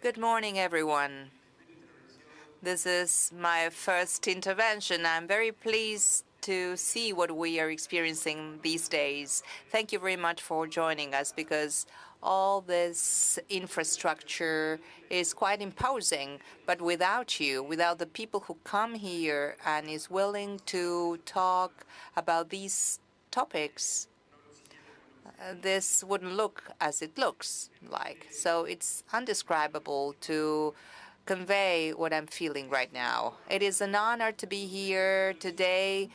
Good morning, everyone. This is my first intervention. I'm very pleased to see what we are experiencing these days. Thank you very much for joining us, because all this infrastructure is quite imposing. But without you, without the people who come here and is willing to talk about these topics, this wouldn't look as it looks like. So it's undescribable to convey what I'm feeling right now. It is an honor to be here today,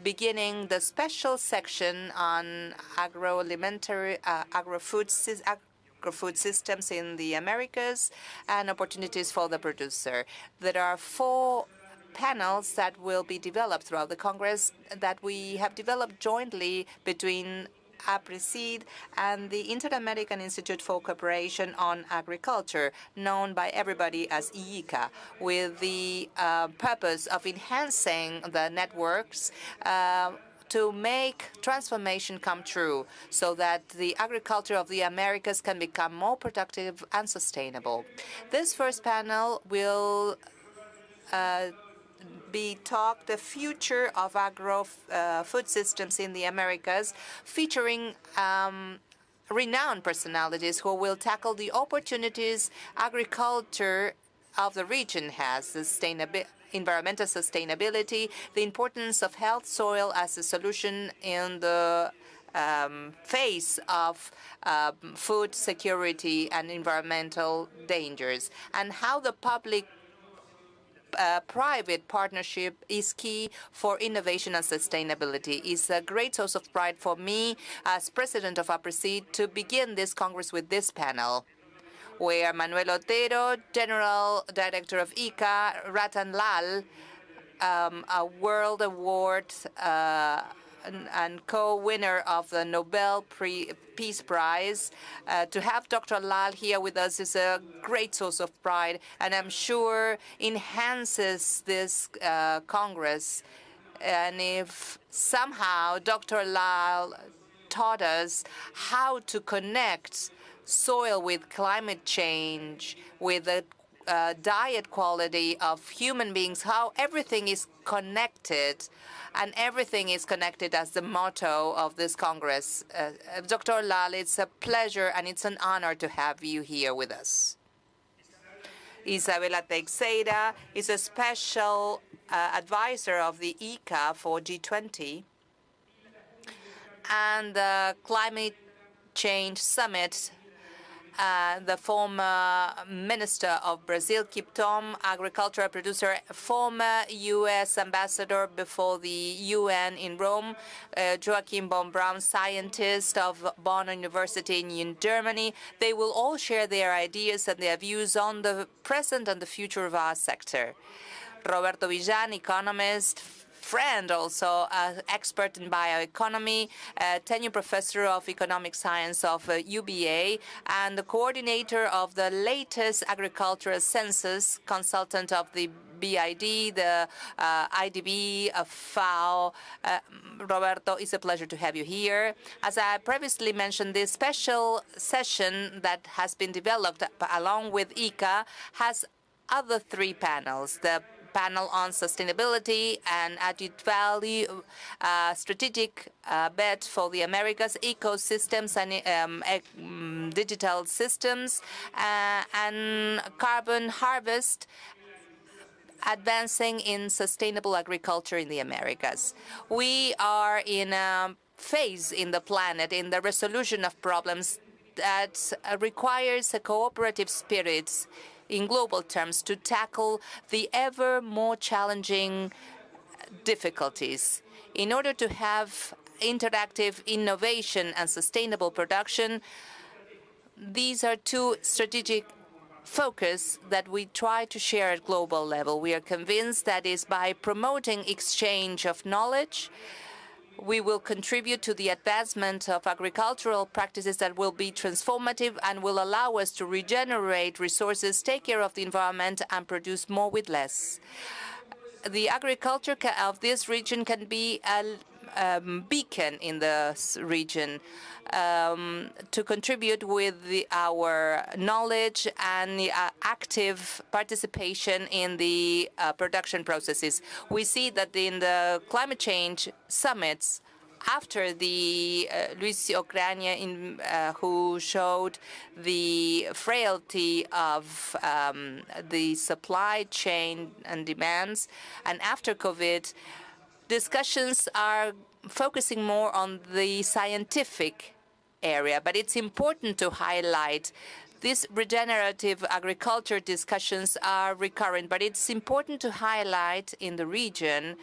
beginning the special section on agroalimentary, agrofood systems in the Americas and opportunities for the producer. There are 4 panels that will be developed throughout the Congress that we have developed jointly between Aapresid and the Inter-American Institute for Cooperation on Agriculture, known by everybody as IICA, with the purpose of enhancing the networks to make transformation come true, so that the agriculture of the Americas can become more productive and sustainable. This first panel will be talked the future of food systems in the Americas, featuring renowned personalities who will tackle the opportunities agriculture of the region has, environmental sustainability, the importance of health soil as a solution in the face of food security and environmental dangers, and how the public-private partnership is key for innovation and sustainability. It's a great source of pride for me as president of Aapresid to begin this Congress with this panel, where Manuel Otero, General Director of IICA, Rattan, a World Award and co-winner of the Nobel Peace Prize. To have Dr. Lal here with us is a great source of pride, and I'm sure enhances this Congress. And if somehow Dr. Lal taught us how to connect soil with climate change, with the diet quality of human beings, how everything is connected, and everything is connected as the motto of this Congress. Dr. Lal, it's a pleasure and it's an honor to have you here with us. Isabela Teixeira is a special advisor of the IICA for G20 and the Climate Change Summit. The former Minister of Brazil, Kip Tom, agricultural producer, former U.S. ambassador before the UN in Rome, Joachim Braun, scientist of Bonn University in Germany. They will all share their ideas and their views on the present and the future of our sector. Roberto Villan, economist, friend, also expert in bioeconomy, tenure professor of economic science of UBA, and the coordinator of the latest agricultural census, consultant of the BID, the IDB, FAO. Roberto, it's a pleasure to have you here. As I previously mentioned, this special session that has been developed along with IICA has other 3 panels. The panel on sustainability and added value, strategic bet for the Americas, ecosystems and digital systems, and carbon harvest, advancing in sustainable agriculture in the Americas. We are in a phase in the planet, in the resolution of problems, that requires a cooperative spirit in global terms to tackle the ever more challenging difficulties. In order to have interactive innovation and sustainable production, these are 2 strategic focus that we try to share at global level. We are convinced that is by promoting exchange of knowledge, we will contribute to the advancement of agricultural practices that will be transformative and will allow us to regenerate resources, take care of the environment, and produce more with less. The agriculture of this region can be a beacon in the region to contribute with our knowledge and active participation in the production processes. We see that in the climate change summits, after the Luis Ukraine, who showed the frailty of the supply chain and demands, and after COVID, discussions are focusing more on the scientific area. But it's important to highlight these regenerative agriculture discussions are recurrent, but it's important to highlight in the region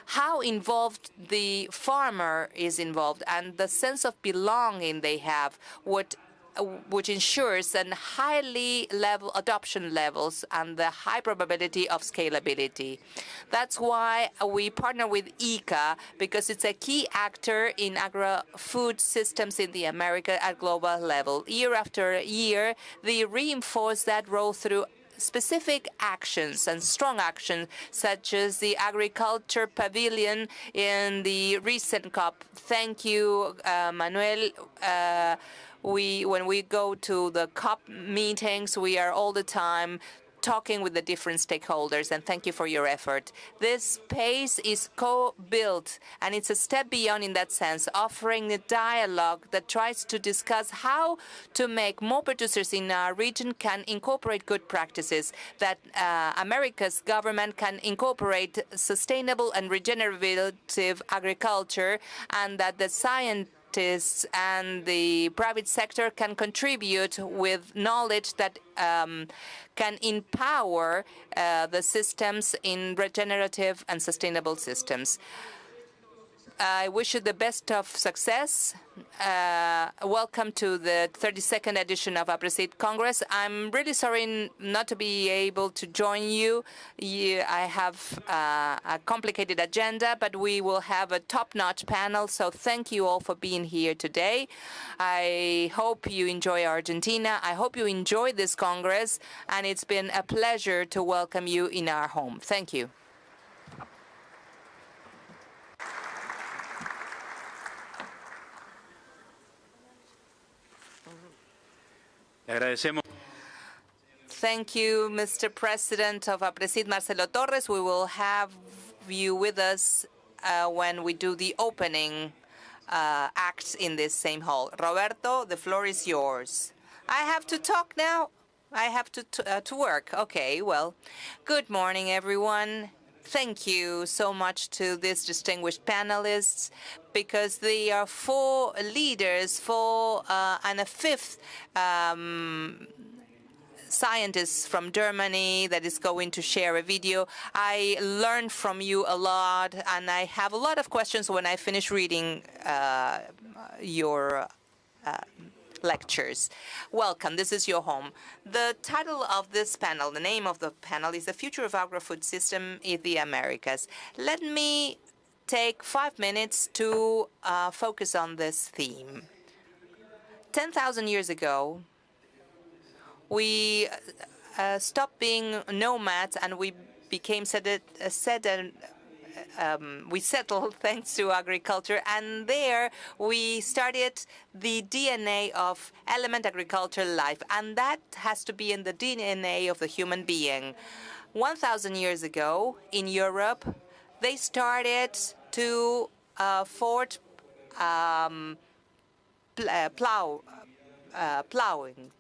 how involved the farmer is involved and the sense of belonging they have, which ensures a highly level adoption levels and the high probability of scalability. That's why we partner with IICA, because it's a key actor in agri-food systems in the Americas at global level. Year after year, they reinforce that role through specific actions and strong actions, such as the agriculture pavilion in the recent COP. Thank you, Manuel. When we go to the COP meetings, we are all the time talking with the different stakeholders, and thank you for your effort. This space is co-built, and it's a step beyond in that sense, offering a dialogue that tries to discuss how to make more producers in our region can incorporate good practices, that America's government can incorporate sustainable and regenerative agriculture, and that the scientists and the private sector can contribute with knowledge that can empower the systems in regenerative and sustainable systems. I wish you the best of success. Welcome to the 32nd edition of Aapresid Congress. I'm really sorry not to be able to join you. I have a complicated agenda, but we will have a top-notch panel, so thank you all for being here today. I hope you enjoy Argentina. I hope you enjoy this Congress, and it's been a pleasure to welcome you in our home. Thank you. Thank you, Mr. President of Aapresid, Marcelo Torres. We will have you with us when we do the opening acts in this same hall. Roberto, the floor is yours. I have to talk now? I have to work. Okay, well, good morning, everyone. Thank you so much to these distinguished panelists, because they are four leaders, and a fifth scientist from Germany that is going to share a video. I learned from you a lot, and I have a lot of questions when I finish reading your lectures. Welcome. This is your home. The title of this panel, the name of the panel, is The Future of Agri-Food System in the Americas. Let me take 5 minutes to focus on this theme. 10,000 years ago, we stopped being nomads and we became we settled thanks to agriculture, and there we started the DNA of element agricultural life, and that has to be in the DNA of the human being. 1,000 years ago in Europe, they started to forge plowing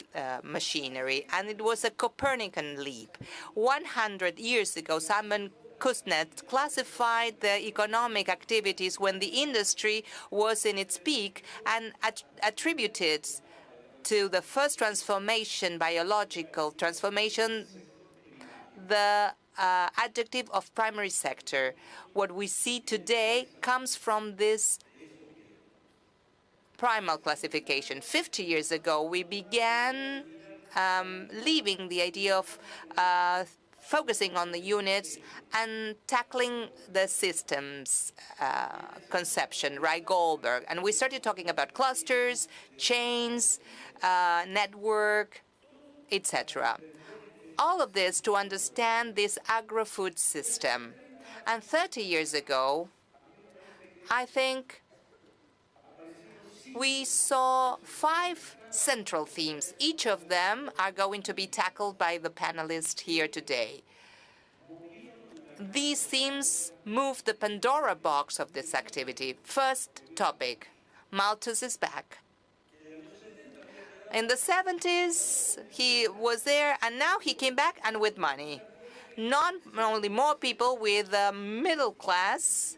machinery, and it was a Copernican leap. 100 years ago, Simon Kuznets classified the economic activities when the industry was in its peak and attributed to the first transformation, biological transformation, the adjective of primary sector. What we see today comes from this primal classification. 50 years ago, we began leaving the idea of focusing on the units and tackling the systems conception, right, Goldberg. And we started talking about clusters, chains, network, etc. All of this to understand this agri-food system. And 30 years ago, I think we saw 5 central themes. Each of them are going to be tackled by the panelists here today. These themes move the Pandora box of this activity. First topic, Malthus is back. In the 70s, he was there, and now he came back and with money. Not only more people with a middle class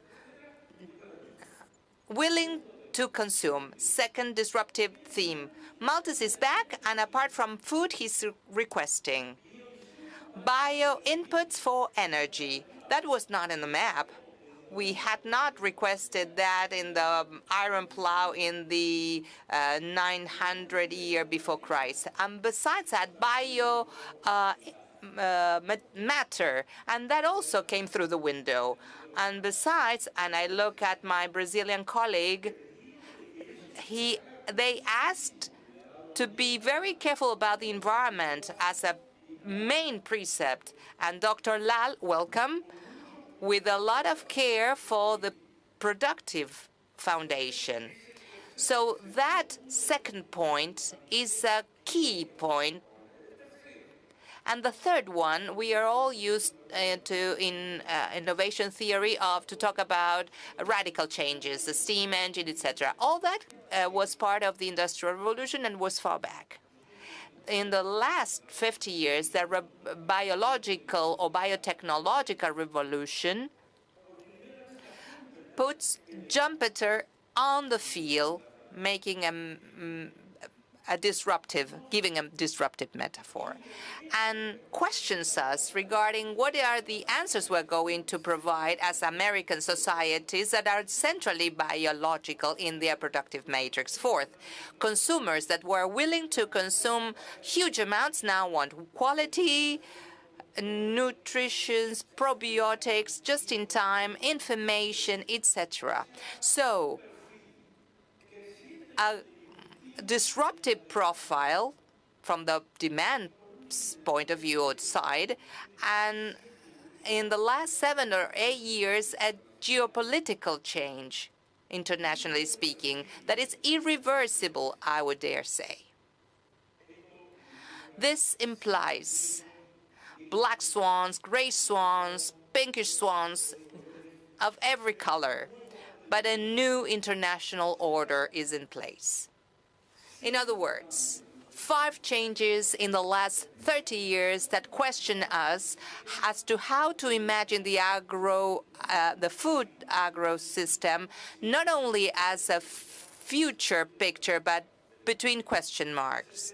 willing to consume. Second disruptive theme. Malthus is back, and apart from food, he's requesting bio inputs for energy. That was not in the map. We had not requested that in the iron plow in the 900 year before Christ. And besides that, bio matter, and that also came through the window. And besides, and I look at my Brazilian colleague, they asked to be very careful about the environment as a main precept. And Dr. Lal, welcome, with a lot of care for the productive foundation. So that second point is a key point. And the third one, we are all used to in innovation theory to talk about radical changes, the steam engine, etc. All that was part of the Industrial Revolution and was far back. In the last 50 years, the biological or biotechnological revolution puts Jupiter on the field, making giving a disruptive metaphor, and questions us regarding what are the answers we're going to provide as American societies that are centrally biological in their productive matrix. Fourth, consumers that were willing to consume huge amounts now want quality, nutrition, probiotics, just in time, information, etc. So, a disruptive profile from the demand point of view outside, and in the last 7 or 8 years, a geopolitical change, internationally speaking, that is irreversible, I would dare say. This implies black swans, gray swans, pinkish swans of every color, but a new international order is in place. In other words, 5 changes in the last 30 years that question us as to how to imagine the food agro system, not only as a future picture, but between question marks.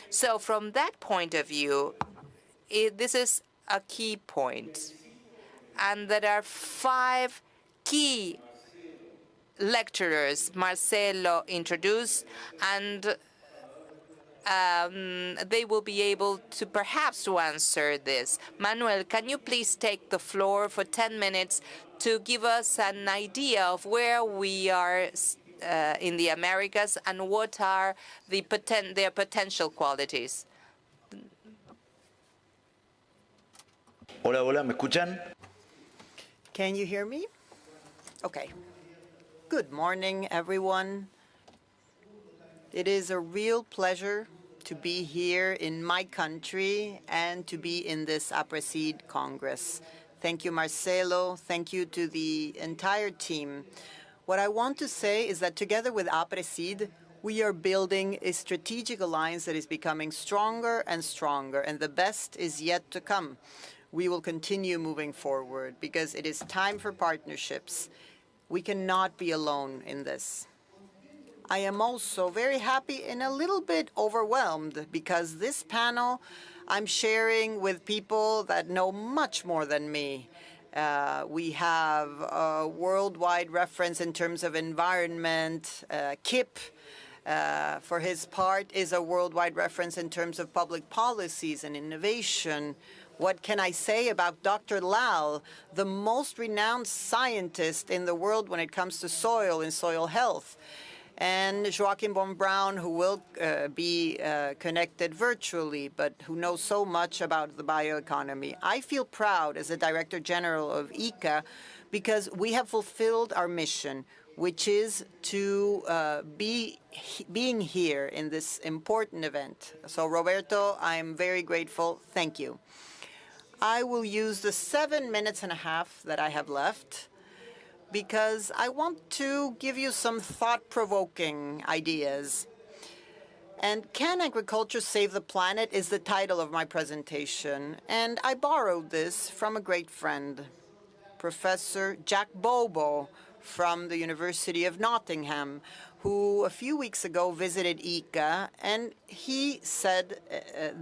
So from that point of view, this is a key point. And there are 5 key lecturers Marcelo introduced, and they will be able to perhaps to answer this. Manuel, can you please take the floor for 10 minutes to give us an idea of where we are in the Americas and what are their potential qualities? Hola, hola, ¿me escuchan? Can you hear me? Okay. Good morning, everyone. It is a real pleasure to be here in my country and to be in this Aapresid Congress. Thank you, Marcelo. Thank you to the entire team. What I want to say is that together with Aapresid, we are building a strategic alliance that is becoming stronger and stronger, and the best is yet to come. We will continue moving forward because it is time for partnerships. We cannot be alone in this. I am also very happy and a little bit overwhelmed because this panel I'm sharing with people that know much more than me. We have a worldwide reference in terms of environment. Kip, for his part, is a worldwide reference in terms of public policies and innovation. What can I say about Dr. Lal, the most renowned scientist in the world when it comes to soil and soil health? And Joachim von Braun, who will be connected virtually, but who knows so much about the bioeconomy. I feel proud as the Director General of IICA because we have fulfilled our mission, which is to being here in this important event. So, Roberto, I'm very grateful. Thank you. I will use the 7 minutes and a half that I have left because I want to give you some thought-provoking ideas. And Can Agriculture Save the Planet is the title of my presentation. And I borrowed this from a great friend, Professor Jack Bobo from the University of Nottingham, who a few weeks ago visited IICA, and he said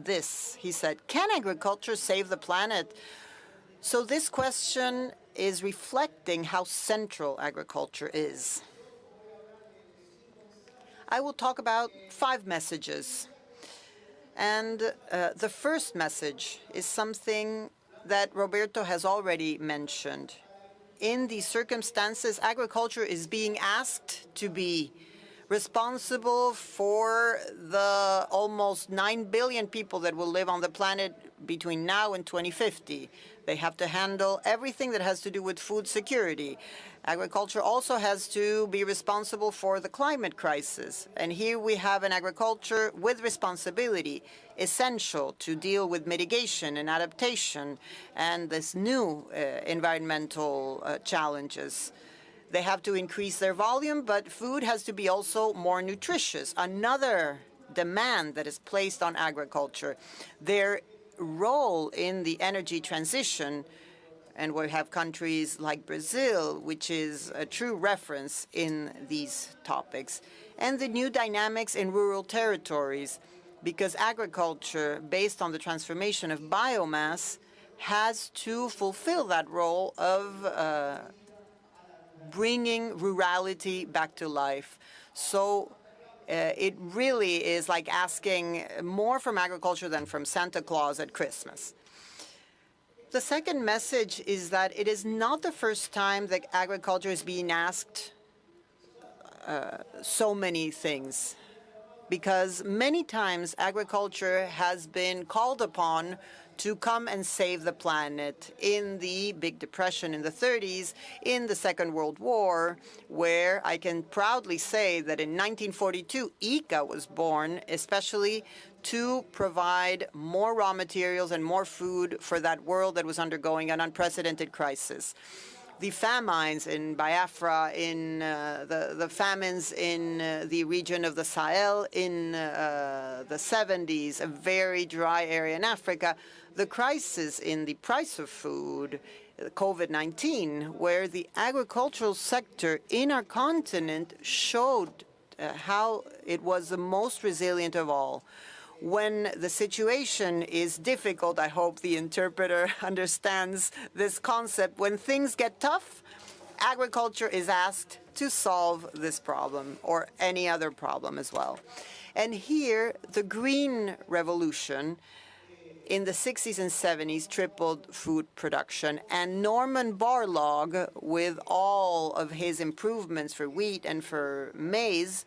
this. He said, "Can agriculture save the planet?" So this question is reflecting how central agriculture is. I will talk about 5 messages. And the first message is something that Roberto has already mentioned. In these circumstances, agriculture is being asked to be responsible for the almost 9 billion people that will live on the planet between now and 2050. They have to handle everything that has to do with food security. Agriculture also has to be responsible for the climate crisis. And here we have an agriculture with responsibility, essential to deal with mitigation and adaptation and this new environmental challenges. They have to increase their volume, but food has to be also more nutritious. Another demand that is placed on agriculture. Their role in the energy transition, and we have countries like Brazil, which is a true reference in these topics, and the new dynamics in rural territories, because agriculture, based on the transformation of biomass, has to fulfill that role of bringing rurality back to life. So it really is like asking more from agriculture than from Santa Claus at Christmas. The second message is that it is not the first time that agriculture is being asked so many things, because many times agriculture has been called upon to come and save the planet in the Big Depression in the 30s, in the Second World War, where I can proudly say that in 1942, IICA was born, especially to provide more raw materials and more food for that world that was undergoing an unprecedented crisis. The famines in Biafra, in the famines in the region of the Sahel in the 70s, a very dry area in Africa, the crisis in the price of food, COVID-19, where the agricultural sector in our continent showed how it was the most resilient of all. When the situation is difficult, I hope the interpreter understands this concept. When things get tough, agriculture is asked to solve this problem or any other problem as well. And here, the Green Revolution in the 60s and 70s tripled food production. And Norman Borlaug, with all of his improvements for wheat and for maize,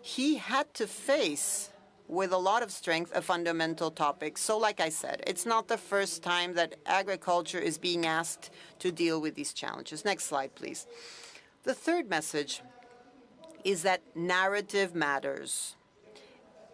he had to face with a lot of strength a fundamental topic. So like I said, it's not the first time that agriculture is being asked to deal with these challenges. Next slide, please. The third message is that narrative matters.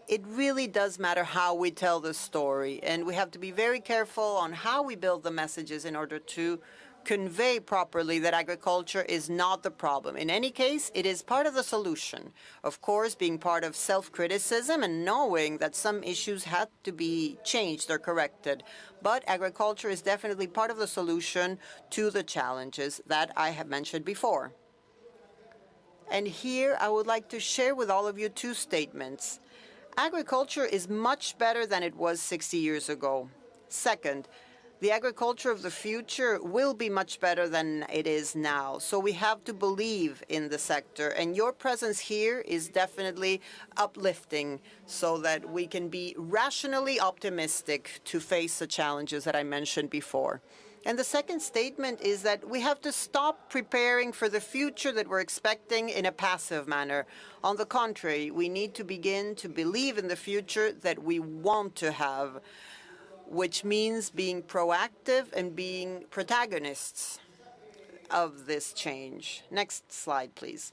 It really does matter how we tell the story, and we have to be very careful on how we build the messages in order to convey properly that agriculture is not the problem. In any case, it is part of the solution. Of course, being part of self-criticism and knowing that some issues have to be changed or corrected. But agriculture is definitely part of the solution to the challenges that I have mentioned before. And here I would like to share with all of you 2 statements. Agriculture is much better than it was 60 years ago. Second, the agriculture of the future will be much better than it is now. So we have to believe in the sector. And your presence here is definitely uplifting so that we can be rationally optimistic to face the challenges that I mentioned before. And the second statement is that we have to stop preparing for the future that we're expecting in a passive manner. On the contrary, we need to begin to believe in the future that we want to have, which means being proactive and being protagonists. of this change. Next slide, please.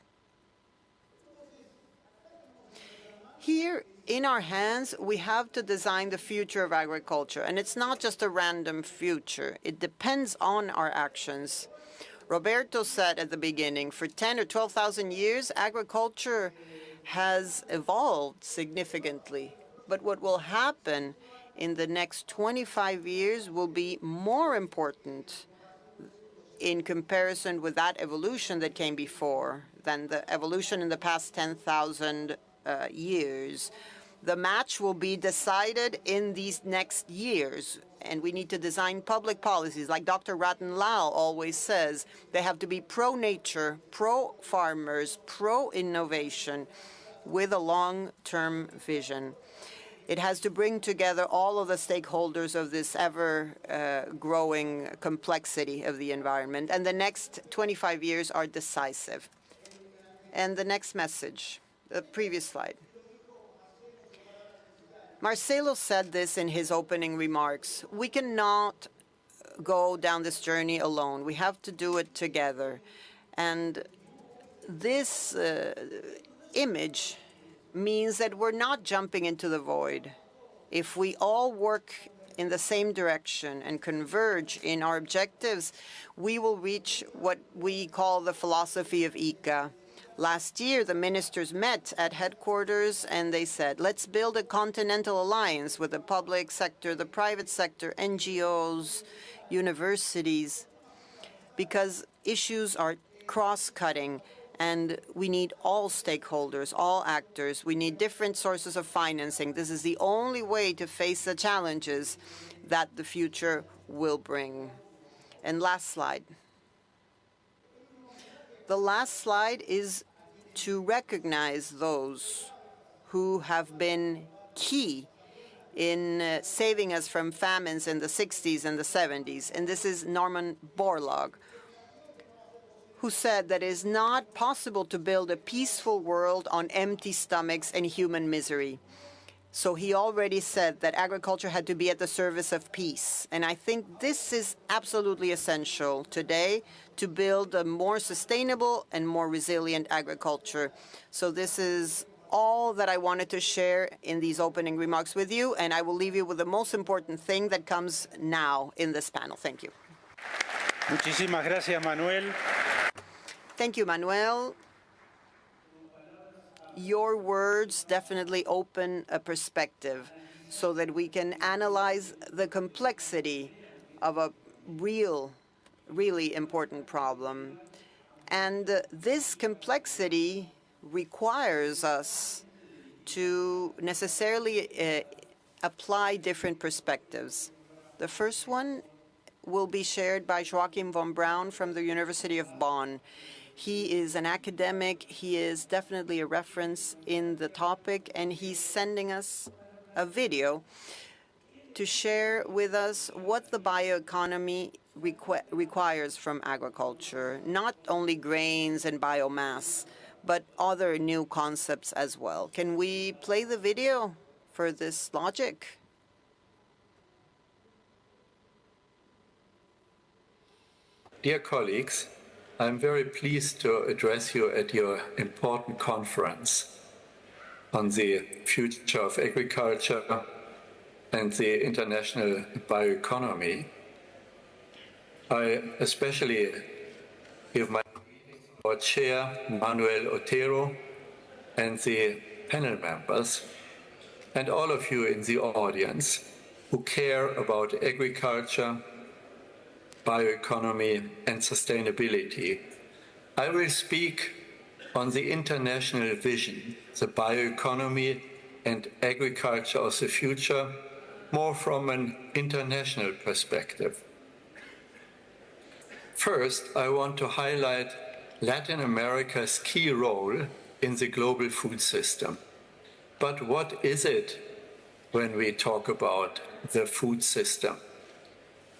Here in our hands, we have to design the future of agriculture, and it's not just a random future. It depends on our actions. Roberto said at the beginning, for 10 or 12,000 years, agriculture has evolved significantly. But what will happen in the next 25 years will be more important in comparison with that evolution that came before than the evolution in the past 10,000 years. The match will be decided in these next years, and we need to design public policies. Like Dr. Rattan always says, they have to be pro-nature, pro-farmers, pro-innovation, with a long-term vision. It has to bring together all of the stakeholders of this ever-growing complexity of the environment, and the next 25 years are decisive. And the next message, the previous slide. Marcelo said this in his opening remarks. We cannot go down this journey alone. We have to do it together. And this image means that we're not jumping into the void. If we all work in the same direction and converge in our objectives, we will reach what we call the philosophy of IICA. Last year, the ministers met at headquarters and they said, let's build a continental alliance with the public sector, the private sector, NGOs, universities, because issues are cross-cutting and we need all stakeholders, all actors. We need different sources of financing. This is the only way to face the challenges that the future will bring. And last slide. The last slide is to recognize those who have been key in saving us from famines in the 60s and the 70s. And this is Norman Borlaug, who said that it is not possible to build a peaceful world on empty stomachs and human misery. So he already said that agriculture had to be at the service of peace. And I think this is absolutely essential today to build a more sustainable and more resilient agriculture. So this is all that I wanted to share in these opening remarks with you, and I will leave you with the most important thing that comes now in this panel. Thank you. Muchísimas gracias, Manuel. Thank you, Manuel. Your words definitely open a perspective so that we can analyze the complexity of a really important problem. And this complexity requires us to necessarily apply different perspectives. The first one will be shared by Joachim von Braun from the University of Bonn. He is an academic. He is definitely a reference in the topic, and he's sending us a video to share with us what the bioeconomy requires from agriculture, not only grains and biomass, but other new concepts as well. Can we play the video for this logic? Dear colleagues, I'm very pleased to address you at your important conference on the future of agriculture and the international bioeconomy. I especially give my greetings to our chair, Manuel Otero, and the panel members, and all of you in the audience who care about agriculture, bioeconomy, and sustainability. I will speak on the international vision, the bioeconomy and agriculture of the future, more from an international perspective. First, I want to highlight Latin America's key role in the global food system. But what is it when we talk about the food system?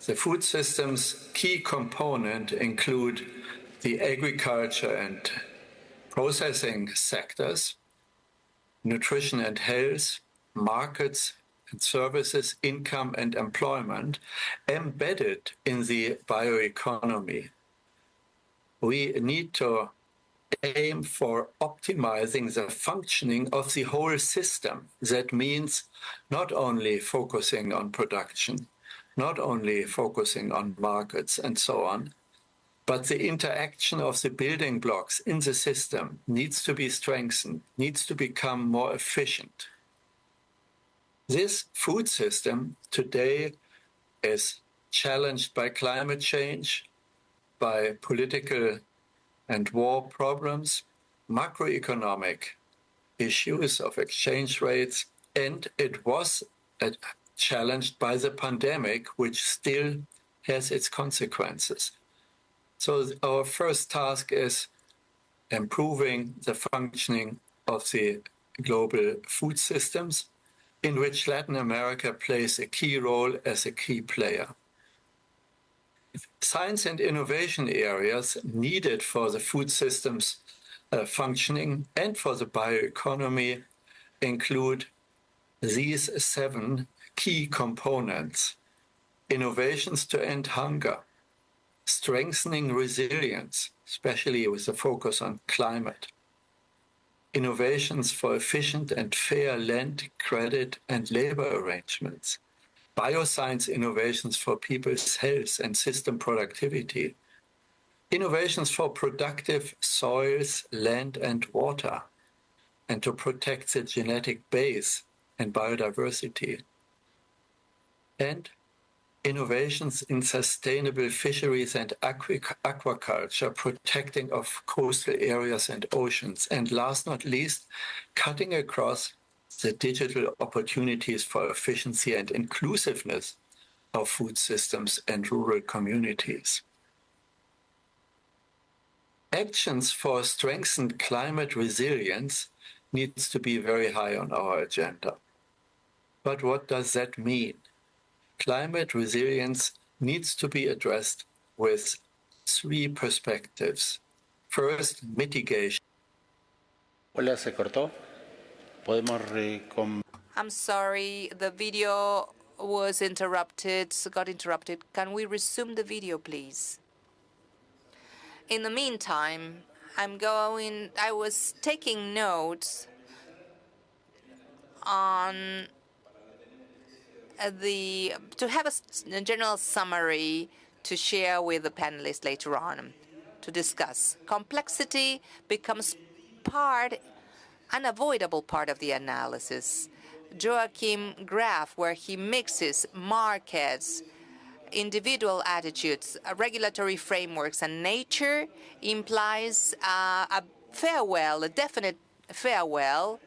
The food system's key component include the agriculture and processing sectors, nutrition and health, markets and services, income and employment, embedded in the bioeconomy. we need to aim for optimizing the functioning of the whole system. That means not only focusing on production, not only focusing on markets and so on, but the interaction of the building blocks in the system needs to be strengthened, needs to become more efficient. This food system today is challenged by climate change, by political and war problems, macroeconomic issues of exchange rates, and it was challenged by the pandemic, which still has its consequences. So our first task is improving the functioning of the global food systems, in which Latin America plays a key role as a key player. Science and innovation areas needed for the food systems functioning and for the bioeconomy include these 7 key components: innovations to end hunger, strengthening resilience, especially with a focus on climate, innovations for efficient and fair land, credit, and labor arrangements, bioscience innovations for people's health and system productivity, innovations for productive soils, land, and water, and to protect the genetic base and biodiversity, and innovations in sustainable fisheries and aquaculture, protecting of coastal areas and oceans, and last not least, cutting across the digital opportunities for efficiency and inclusiveness of food systems and rural communities. Actions for strengthened climate resilience needs to be very high on our agenda. But what does that mean? Climate resilience needs to be addressed with 3 perspectives. First, mitigation. Hola, se cortó. Podemos I'm sorry, the video was interrupted, got interrupted. Can we resume the video, please? In the meantime, I was taking notes on to have a general summary to share with the panelists later on to discuss. Complexity becomes unavoidable part of the analysis. Joachim graph where he mixes markets, individual attitudes, regulatory frameworks, and nature implies a definite farewell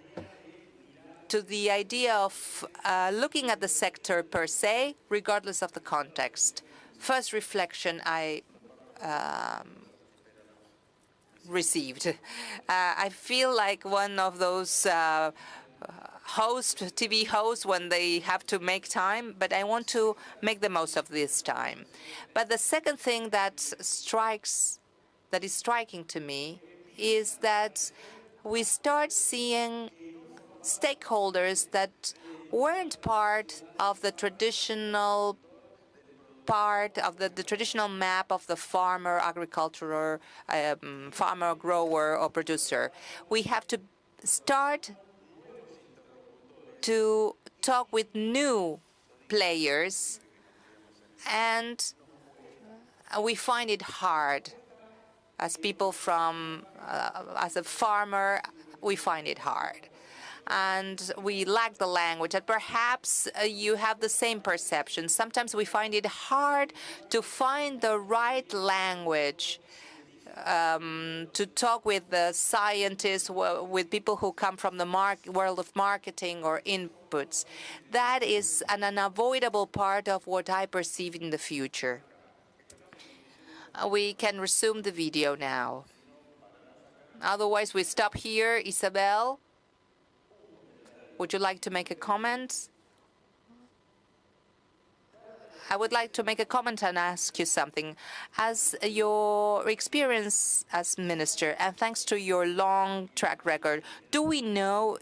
to the idea of looking at the sector per se, regardless of the context. First reflection I received. I feel like one of those TV hosts when they have to make time, but I want to make the most of this time. But the second thing that is striking to me is that we start seeing stakeholders that weren't part of the traditional map of the farmer, agriculturer, farmer, grower, or producer. We have to start to talk with new players, and we find it hard. As a farmer, we find it hard. And we lack the language. And perhaps you have the same perception. Sometimes we find it hard to find the right language to talk with the scientists, with people who come from the world of marketing or inputs. That is an unavoidable part of what I perceive in the future. We can resume the video now. Otherwise, we stop here. Isabel, would you like to make a comment? I would like to make a comment and ask you something. As your experience as minister, and thanks to your long track record, do we know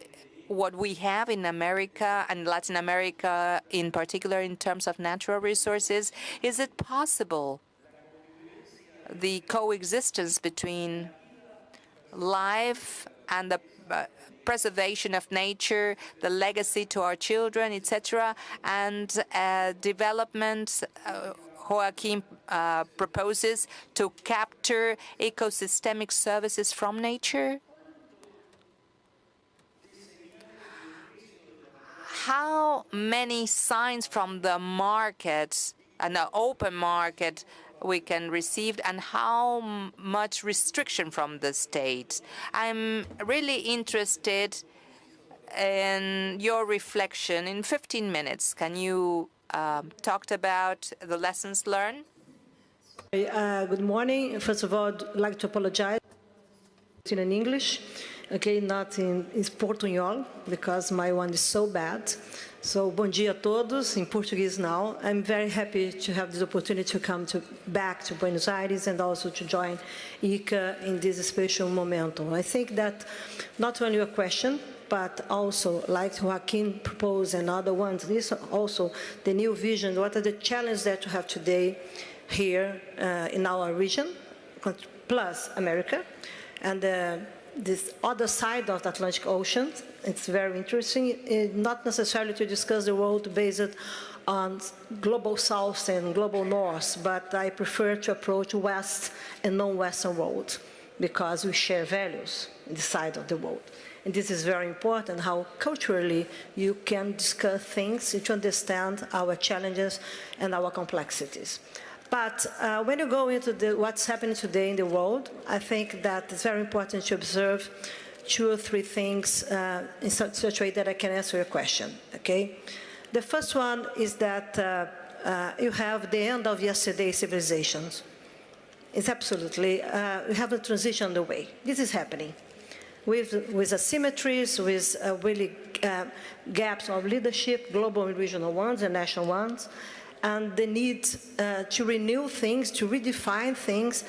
what we have in America and Latin America in particular in terms of natural resources? Is it possible the coexistence between life and the preservation of nature, the legacy to our children, etc., and development Joachim proposes to capture ecosystemic services from nature? How many signs from the market, an open market, we can receive, and how much restriction from the state? I'm really interested in your reflection. In 15 minutes, can you talk about the lessons learned? Good morning. First of all, I'd like to apologize in English, okay, not in Portuñol, because my one is so bad. So, bom dia a todos, in Portuguese now. I'm very happy to have this opportunity to come back to Buenos Aires and also to join IICA in this special momentum. I think that not only a question, but also, like Joachim proposed and other ones, this also the new vision, what are the challenges that we have today here in our region, plus America, and this other side of the Atlantic Ocean. It's very interesting, not necessarily to discuss the world based on global south and global north, but I prefer to approach west and non-western world, because we share values in the side of the world. And this is very important, how culturally you can discuss things to understand our challenges and our complexities. But when you go into what's happening today in the world, I think that it's very important to observe 2 or 3 things in such a way that I can answer your question, okay? The first one is that you have the end of yesterday's civilizations. It's absolutely, we have a transition on the way. This is happening. With asymmetries, with really gaps of leadership, global and regional ones and national ones, and the need to renew things, to redefine things,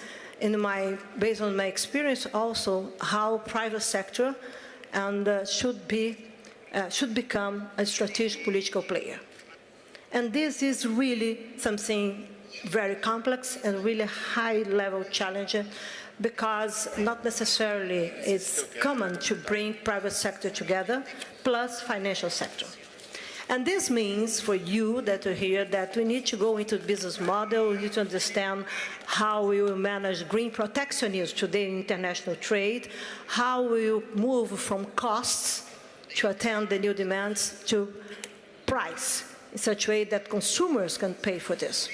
based on my experience also, how private sector should become a strategic political player. And this is really something very complex and really high-level challenge, because not necessarily it's common to bring private sector together, plus financial sector. And this means for you that are here that we need to go into the business model, we need to understand how we will manage green protectionism today in international trade, how we will move from costs to attend the new demands to price in such a way that consumers can pay for this.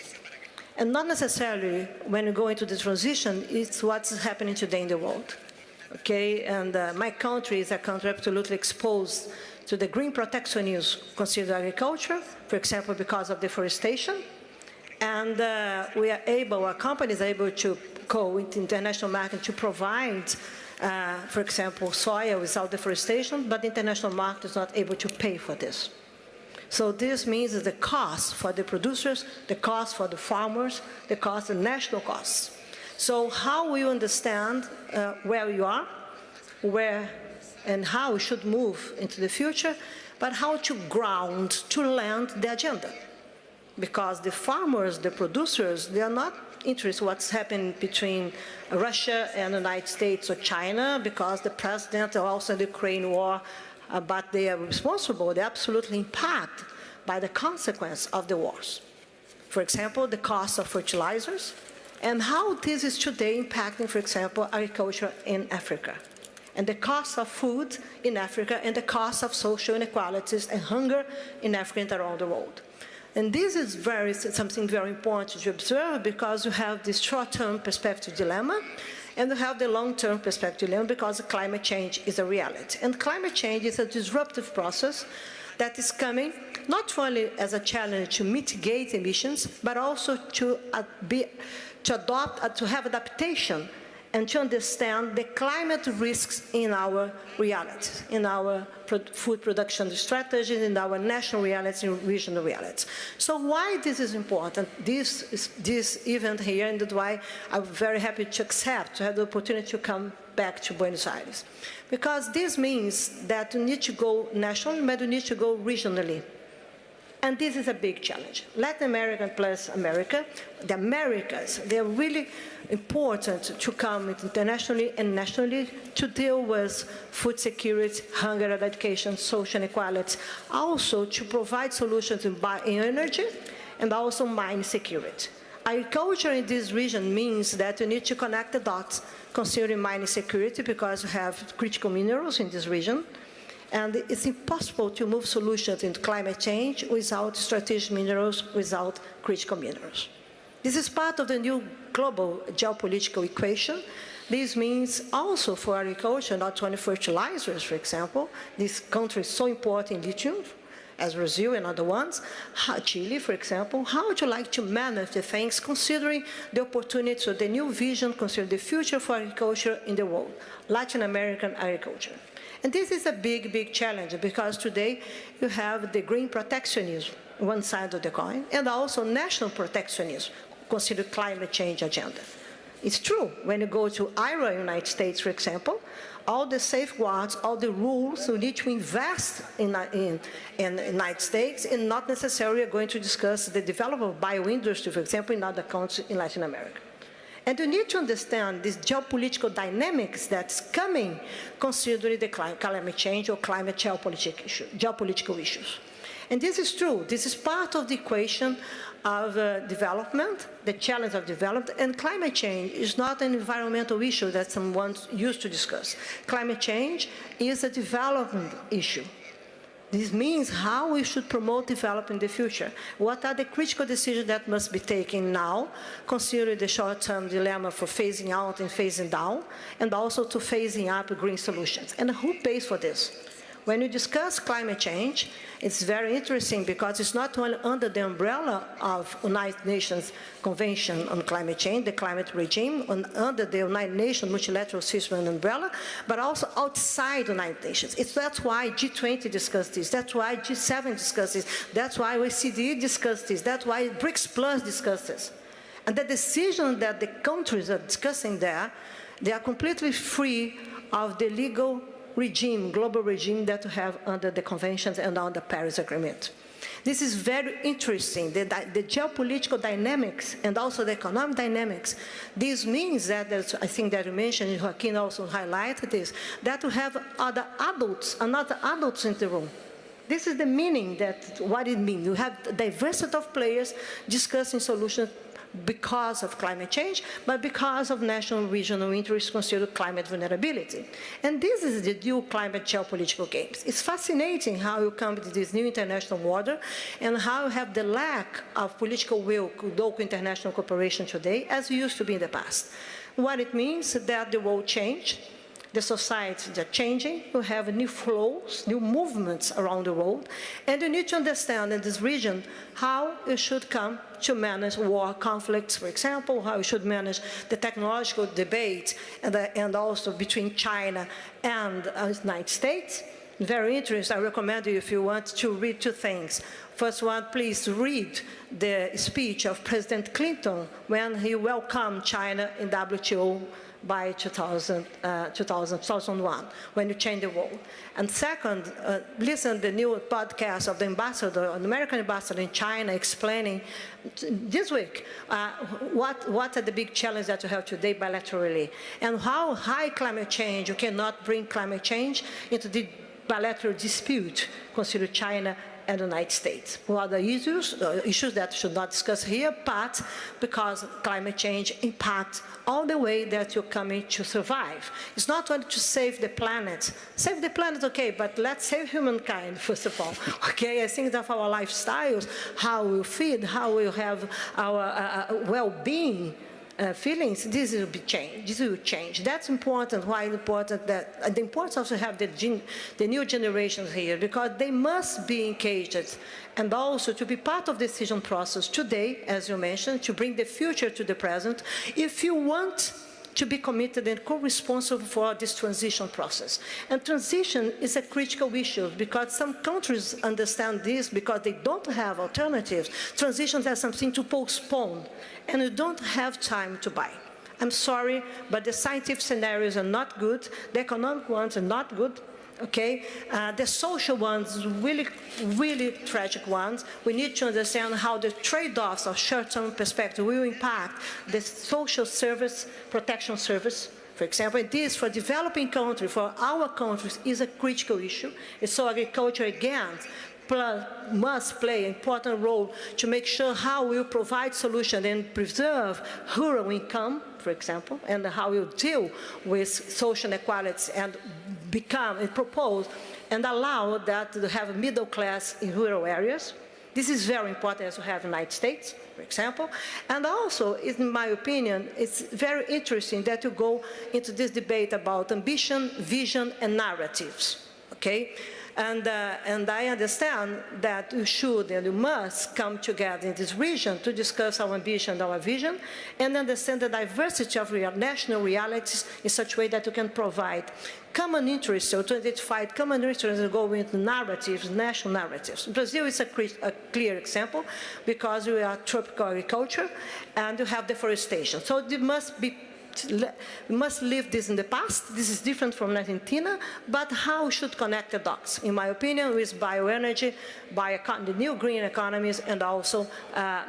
And not necessarily when you go into the transition, it's what's happening today in the world. Okay, and my country is a country absolutely exposed to the green protectionism considered agriculture, for example, because of deforestation. And we are able, our companies are able to go into international market to provide, for example, soya without deforestation, but the international market is not able to pay for this. So this means that the cost for the producers, the cost for the farmers, the cost, the national costs. So how we understand where we are, where and how we should move into the future, but how to ground, to land the agenda. Because the farmers, the producers, they are not interested in what's happening between Russia and the United States or China, because the president or also the Ukraine war, but they are responsible, they're absolutely impacted by the consequence of the wars. For example, the cost of fertilizers, and how this is today impacting, for example, agriculture in Africa, and the cost of food in Africa, and the cost of social inequalities and hunger in Africa and around the world. And this is something very important to observe, because you have this short-term perspective dilemma, and you have the long-term perspective dilemma, because climate change is a reality. And climate change is a disruptive process that is coming not only as a challenge to mitigate emissions, but also to have adaptation and to understand the climate risks in our realities, in our food production strategies, in our national realities, and regional realities. So why this is important, this event here, and that's why I'm very happy to accept, to have the opportunity to come back to Buenos Aires. Because this means that we need to go nationally, but we need to go regionally. And this is a big challenge. Latin America plus America, the Americas, they're really important to come internationally and nationally to deal with food security, hunger eradication, social inequality, also to provide solutions in energy and also mine security. Agriculture in this region means that you need to connect the dots considering mining security because we have critical minerals in this region. And it's impossible to move solutions in climate change without strategic minerals, without critical minerals. This is part of the new global geopolitical equation. This means also for agriculture, not only fertilizers, for example. This country is so important in lithium, as Brazil and other ones. Chile, for example. How would you like to manage the things considering the opportunities of the new vision, considering the future for agriculture in the world, Latin American agriculture? And this is a big, big challenge because today you have the green protectionism, one side of the coin, and also national protectionism, consider climate change agenda. It's true, when you go to IICA, United States, for example, all the safeguards, all the rules, you need to invest in the United States and not necessarily are going to discuss the development of bioindustry, for example, in other countries in Latin America. And you need to understand these geopolitical dynamics that's coming considering the climate change or climate geopolitical issues. And this is true. This is part of the equation of development, the challenge of development, and climate change is not an environmental issue that someone used to discuss. Climate change is a development issue. This means how we should promote development in the future. What are the critical decisions that must be taken now, considering the short-term dilemma for phasing out and phasing down, and also to phasing up green solutions. And who pays for this? When you discuss climate change, it's very interesting because it's not only under the umbrella of United Nations Convention on Climate Change, the climate regime, under the United Nations multilateral system and umbrella, but also outside the United Nations. That's why G20 discussed this, that's why G7 discussed this, that's why OECD discussed this, that's why BRICS Plus discussed this. And the decision that the countries are discussing there, they are completely free of the legal regime, global regime that we have under the conventions and under the Paris Agreement. This is very interesting, the geopolitical dynamics and also the economic dynamics. This means that, I think that you mentioned, Joachim also highlighted this, that we have other adults in the room. This is the meaning that, what it means. You have a diversity of players discussing solutions because of climate change, but because of national regional interests considered climate vulnerability. And this is the new climate geopolitical games. It's fascinating how you come to this new international order and how you have the lack of political will, local international cooperation today, as it used to be in the past. What it means is that the world changed, the societies are changing, you have new flows, new movements around the world, and you need to understand in this region how you should come to manage war conflicts, for example, how you should manage the technological debate and also between China and the United States. Very interesting. I recommend you, if you want, to read two things. First one, please read the speech of President Clinton when he welcomed China in WTO by 2001, when you change the world. And second, listen to the new podcast of the ambassador, an American ambassador in China, explaining this week what are the big challenges that you have today bilaterally, and how high climate change, you cannot bring climate change into the bilateral dispute, consider China and the United States. What are the issues that should not discuss here, but because climate change impacts all the way that you're coming to survive. It's not only to save the planet. Save the planet, okay, but let's save humankind, first of all. Okay, I think of our lifestyles, how we feed, how we have our well-being, feelings, this will be changed. This will change. That's important. Why important that the importance also have the new generations here, because they must be engaged and also to be part of the decision process today, as you mentioned, to bring the future to the present. If you want to be committed and co-responsible for this transition process. And transition is a critical issue because some countries understand this because they don't have alternatives. Transitions are something to postpone, and you don't have time to buy. I'm sorry, but the scientific scenarios are not good, the economic ones are not good, Okay, the social ones, really tragic ones. We need to understand how the trade-offs of short-term perspective will impact the social service, protection service. For example, this for developing countries, for our countries, is a critical issue. And so agriculture, again, must play an important role to make sure how we provide solutions and preserve rural income, for example, and how we deal with social inequalities and become and propose and allow that to have a middle class in rural areas. This is very important as we have in the United States, for example. And also, in my opinion, it's very interesting that you go into this debate about ambition, vision, and narratives, okay? And I understand that you should and you must come together in this region to discuss our ambition, our vision, and understand the diversity of national realities in such a way that you can provide common interests, so to identify common interests and go into narratives, national narratives. Brazil is a clear example because we are tropical agriculture and you have deforestation. So it must be we must leave this in the past. This is different from Argentina, but how we should connect the dots, in my opinion, with bioenergy, the new green economies, and also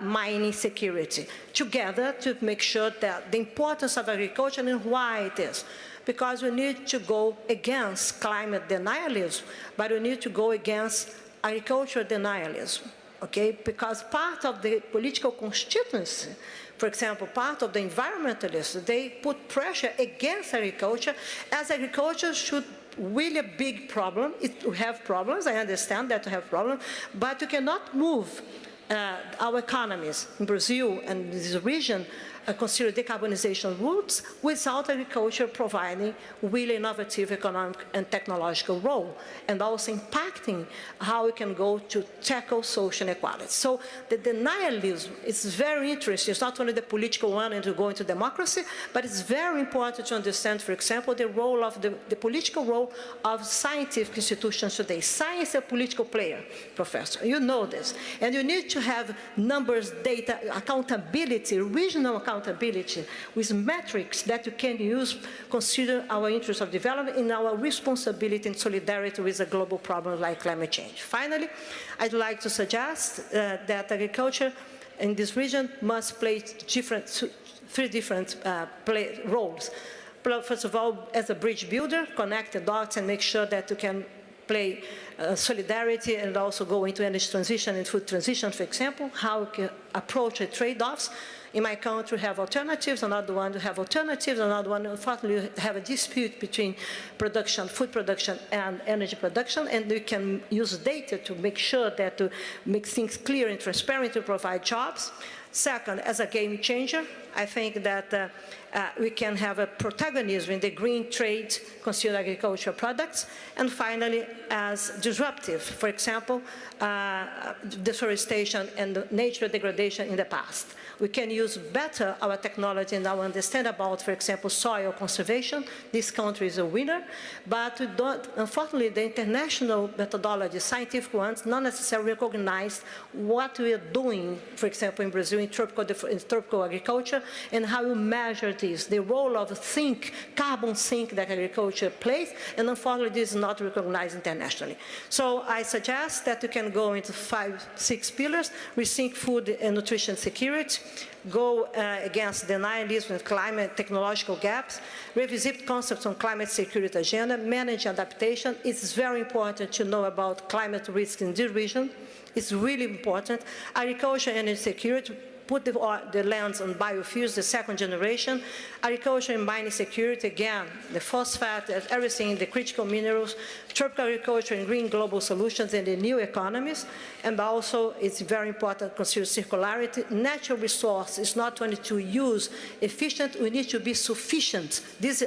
mining security, together to make sure that the importance of agriculture and why it is. Because we need to go against climate denialism, but we need to go against agricultural denialism, okay? Because part of the political constituency, for example, part of the environmentalists, they put pressure against agriculture, as agriculture should really a big problem. We have problems, I understand that we have problems, but you cannot move our economies in Brazil and this region consider decarbonization routes without agriculture providing really innovative economic and technological role, and also impacting how we can go to tackle social inequality. So the denialism is very interesting. It's not only the political one and to go into democracy, but it's very important to understand, for example, the role of the political role of scientific institutions today. Science is a political player, Professor. You know this. And you need to have numbers, data, accountability, regional accountability, with metrics that you can use, consider our interest of development in our responsibility and solidarity with a global problem like climate change. Finally, I'd like to suggest that agriculture in this region must play three different roles. First of all, as a bridge builder, connect the dots and make sure that you can play solidarity and also go into energy transition and food transition, for example, how we can approach the trade-offs. In my country, we have alternatives, another one we have alternatives, another one, unfortunately, we have a dispute between production, food production and energy production, and we can use data to make sure that to make things clear and transparent to provide jobs. Second, as a game changer, I think that we can have a protagonism in the green trade, consumer agricultural products, and finally, as disruptive, for example, deforestation and nature degradation in the past. We can use better our technology and our understanding about, for example, soil conservation. This country is a winner, but we don't, unfortunately, the international methodology, scientific ones, not necessarily recognize what we are doing, for example, in Brazil, in tropical agriculture, and how you measure this, the role of carbon sink that agriculture plays, and unfortunately, this is not recognized internationally. So I suggest that you can go into 5-6 pillars, rethink food and nutrition security, go against denialism and climate technological gaps, revisit concepts on climate security agenda, manage adaptation. It's very important to know about climate risk in this region. It's really important. Agriculture and energy security, put the lens on biofuels, the second generation. Agriculture and mining security, again, the phosphate, everything, the critical minerals, tropical agriculture and green global solutions and the new economies. And also, it's very important to consider circularity. Natural resource is not only to use efficient, we need to be sufficient.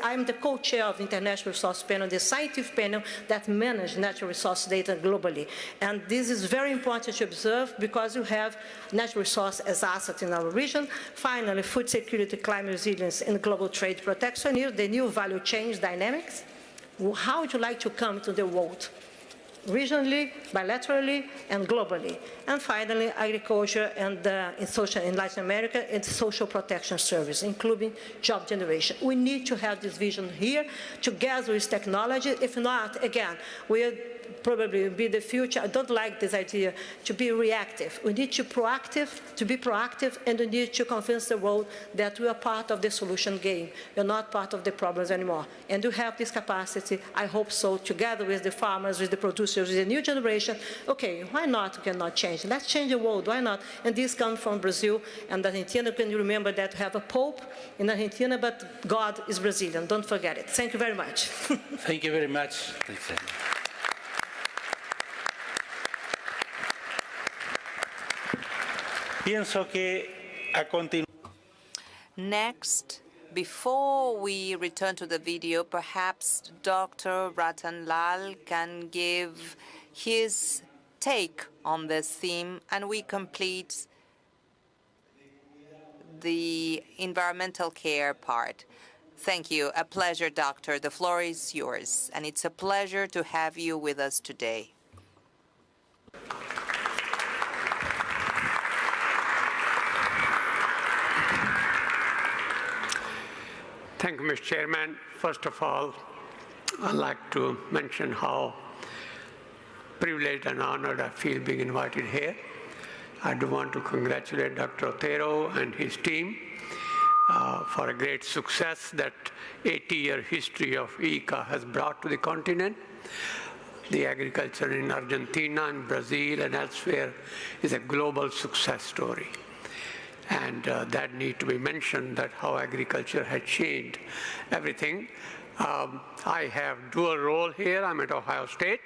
I'm the co-chair of the International Resource Panel, the scientific panel that manages natural resource data globally. And this is very important to observe because you have natural resource as assets in our region. Finally, food security, climate resilience, and global trade protection, the new value chain dynamics. How would you like to come to the world? regionally, bilaterally, and globally. And finally, agriculture and in Latin America, and social protection service, including job generation. We need to have this vision here together with technology. If not, again, we'll probably be the future. I don't like this idea to be reactive. We need to be proactive, and we need to convince the world that we are part of the solution game. We're not part of the problems anymore. And we have this capacity, I hope so, together with the farmers, with the producers, with the new generation. Okay, why not? We cannot change. Let's change the world, why not? And this comes from Brazil and Argentina. Can you remember that we have a Pope in Argentina, but God is Brazilian. Don't forget it. Thank you very much. Thank you very much. Pienso que a continuación. Next, before we return to the video, perhaps Dr. Rattan Lal can give his take on this theme, and we complete the environmental care part. Thank you. A pleasure, Doctor. The floor is yours, and it's a pleasure to have you with us today. Thank you, Mr. Chairman. First of all, I'd like to mention how privileged and honored I feel being invited here. I do want to congratulate Dr. Otero and his team for a great success that 80-year history of IICA has brought to the continent. The agriculture in Argentina and Brazil and elsewhere is a global success story. And that need to be mentioned, that how agriculture has changed everything. I have dual role here. I'm at Ohio State,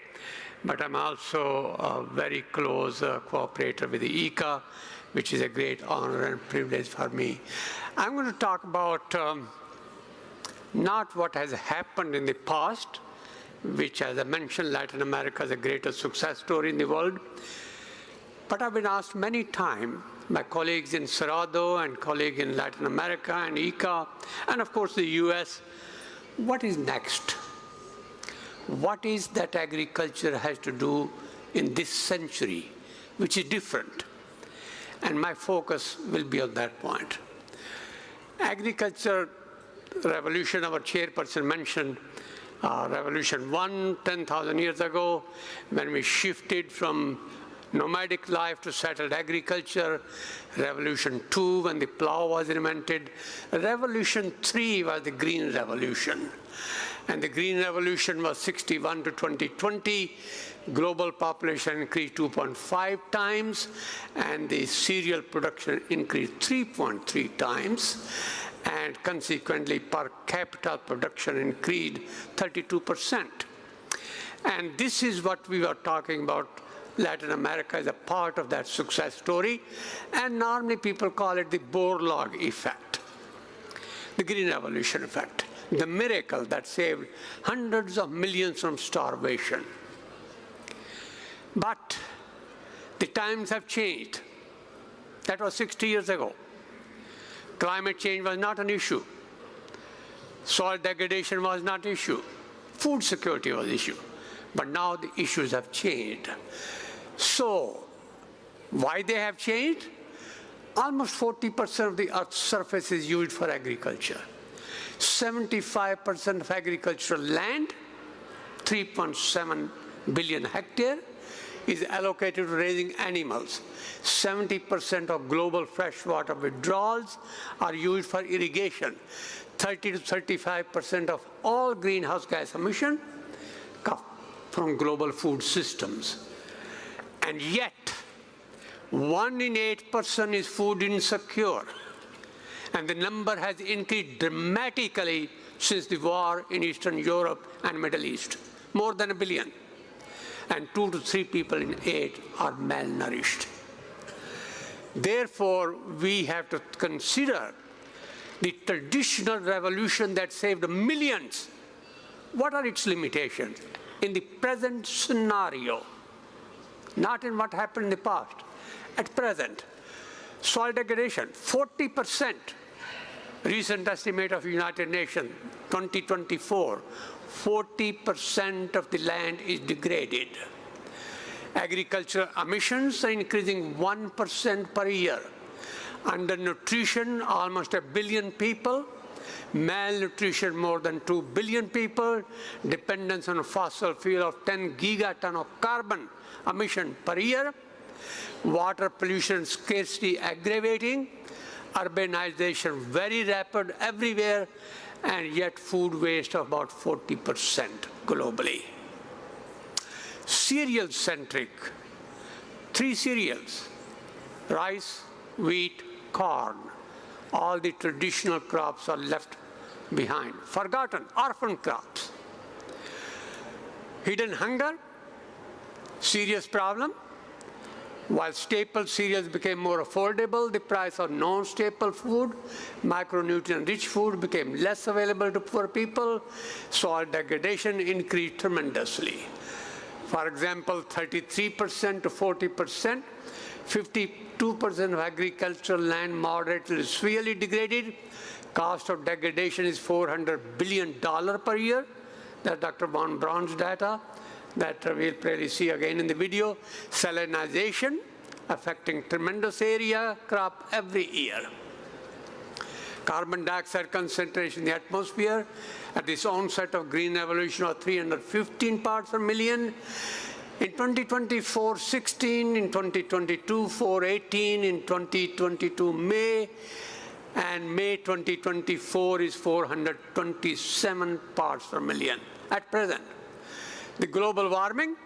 but I'm also a very close cooperator with the IICA, which is a great honor and privilege for me. I'm going to talk about not what has happened in the past, which, as I mentioned, Latin America is the greatest success story in the world. But I've been asked many times, my colleagues in Cerrado and colleagues in Latin America and IICA, and of course the US, what is next? What is that agriculture has to do in this century, which is different? And my focus will be on that point. Agriculture revolution, our chairperson mentioned, Revolution 1, 10,000 years ago, when we shifted from nomadic life to settled agriculture. Revolution 2, when the plow was invented. Revolution 3 was the Green Revolution. And the Green Revolution was 61 to 2020. Global population increased 2.5 times, and the cereal production increased 3.3 times. And consequently, per capita production increased 32%. And this is what we were talking about. Latin America is a part of that success story, and normally people call it the Borlaug effect, the Green Revolution effect, the miracle that saved hundreds of millions from starvation. But the times have changed. That was 60 years ago. Climate change was not an issue. Soil degradation was not an issue. Food security was an issue. But now the issues have changed. So, why they have changed? Almost 40% of the Earth's surface is used for agriculture. 75% of agricultural land, 3.7 billion hectares, is allocated to raising animals. 70% of global freshwater withdrawals are used for irrigation. 30 to 35% of all greenhouse gas emissions come from global food systems. And yet, 1 in 8 person is food insecure. And the number has increased dramatically since the war in Eastern Europe and Middle East. More than 1 billion. And 2 to 3 people in 8 are malnourished. Therefore, we have to consider the traditional revolution that saved millions. What are its limitations? In the present scenario, not in what happened in the past. At present, soil degradation, 40%. Recent estimate of United Nations, 2024, 40% of the land is degraded. Agricultural emissions are increasing 1% per year. Undernutrition, almost 1 billion people. Malnutrition, more than 2 billion people. Dependence on fossil fuel of 10 gigaton of carbon emission per year. Water pollution scarcity aggravating. Urbanization very rapid everywhere. And yet food waste of about 40% globally. Cereal-centric, 3 cereals: rice, wheat, corn. All the traditional crops are left behind, forgotten, orphan crops. Hidden hunger, serious problem. While staple cereals became more affordable, the price of non-staple food, micronutrient-rich food became less available to poor people. Soil degradation increased tremendously. For example, 33% to 40%, 52% of agricultural land moderately severely degraded. Cost of degradation is $400 billion per year. That's Dr. Braun's data that we'll probably see again in the video. Salinization affecting tremendous area crop every year. Carbon dioxide concentration in the atmosphere at this onset of green revolution of 315 parts per million. In 2024, 16, in 2022, 418, in 2022, May, and May 2024 is 427 parts per million at present. The global warming,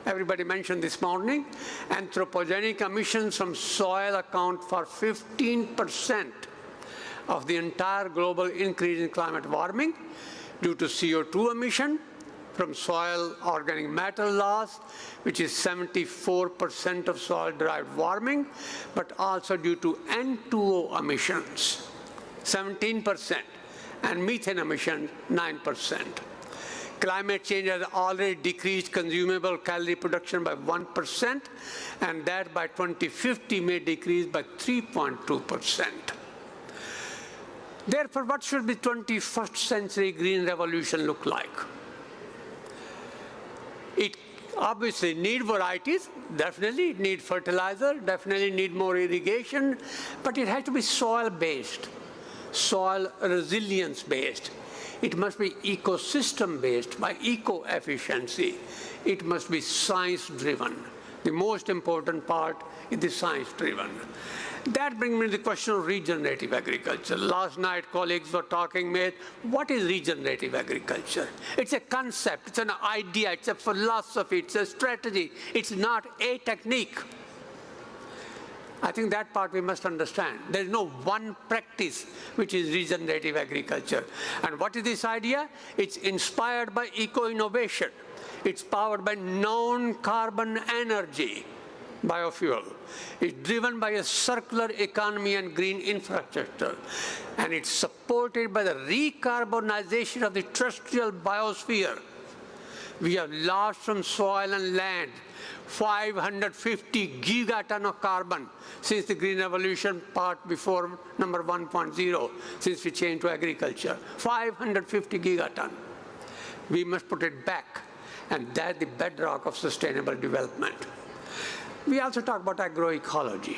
everybody mentioned this morning, anthropogenic emissions from soil account for 15% of the entire global increase in climate warming due to CO2 emission from soil organic matter loss, which is 74% of soil-derived warming, but also due to N2O emissions, 17%, and methane emissions, 9%. Climate change has already decreased consumable calorie production by 1%, and that by 2050 may decrease by 3.2%. Therefore, what should the 21st century green revolution look like? It obviously needs varieties, definitely. It needs fertilizer, definitely need more irrigation, but it has to be soil-based, soil resilience-based. It must be ecosystem-based by eco-efficiency. It must be science-driven. The most important part is the science-driven. That brings me to the question of regenerative agriculture. Last night, colleagues were talking about what is regenerative agriculture. It's a concept, it's an idea, it's a philosophy, it's a strategy. It's not a technique. I think that part we must understand. There is no one practice which is regenerative agriculture. And what is this idea? It's inspired by eco-innovation. It's powered by non-carbon energy, biofuel. It's driven by a circular economy and green infrastructure. And it's supported by the recarbonization of the terrestrial biosphere. We have lost from soil and land 550 gigaton of carbon since the Green Revolution part before number 1.0, since we changed to agriculture. 550 gigaton. We must put it back, and that's the bedrock of sustainable development. We also talk about agroecology,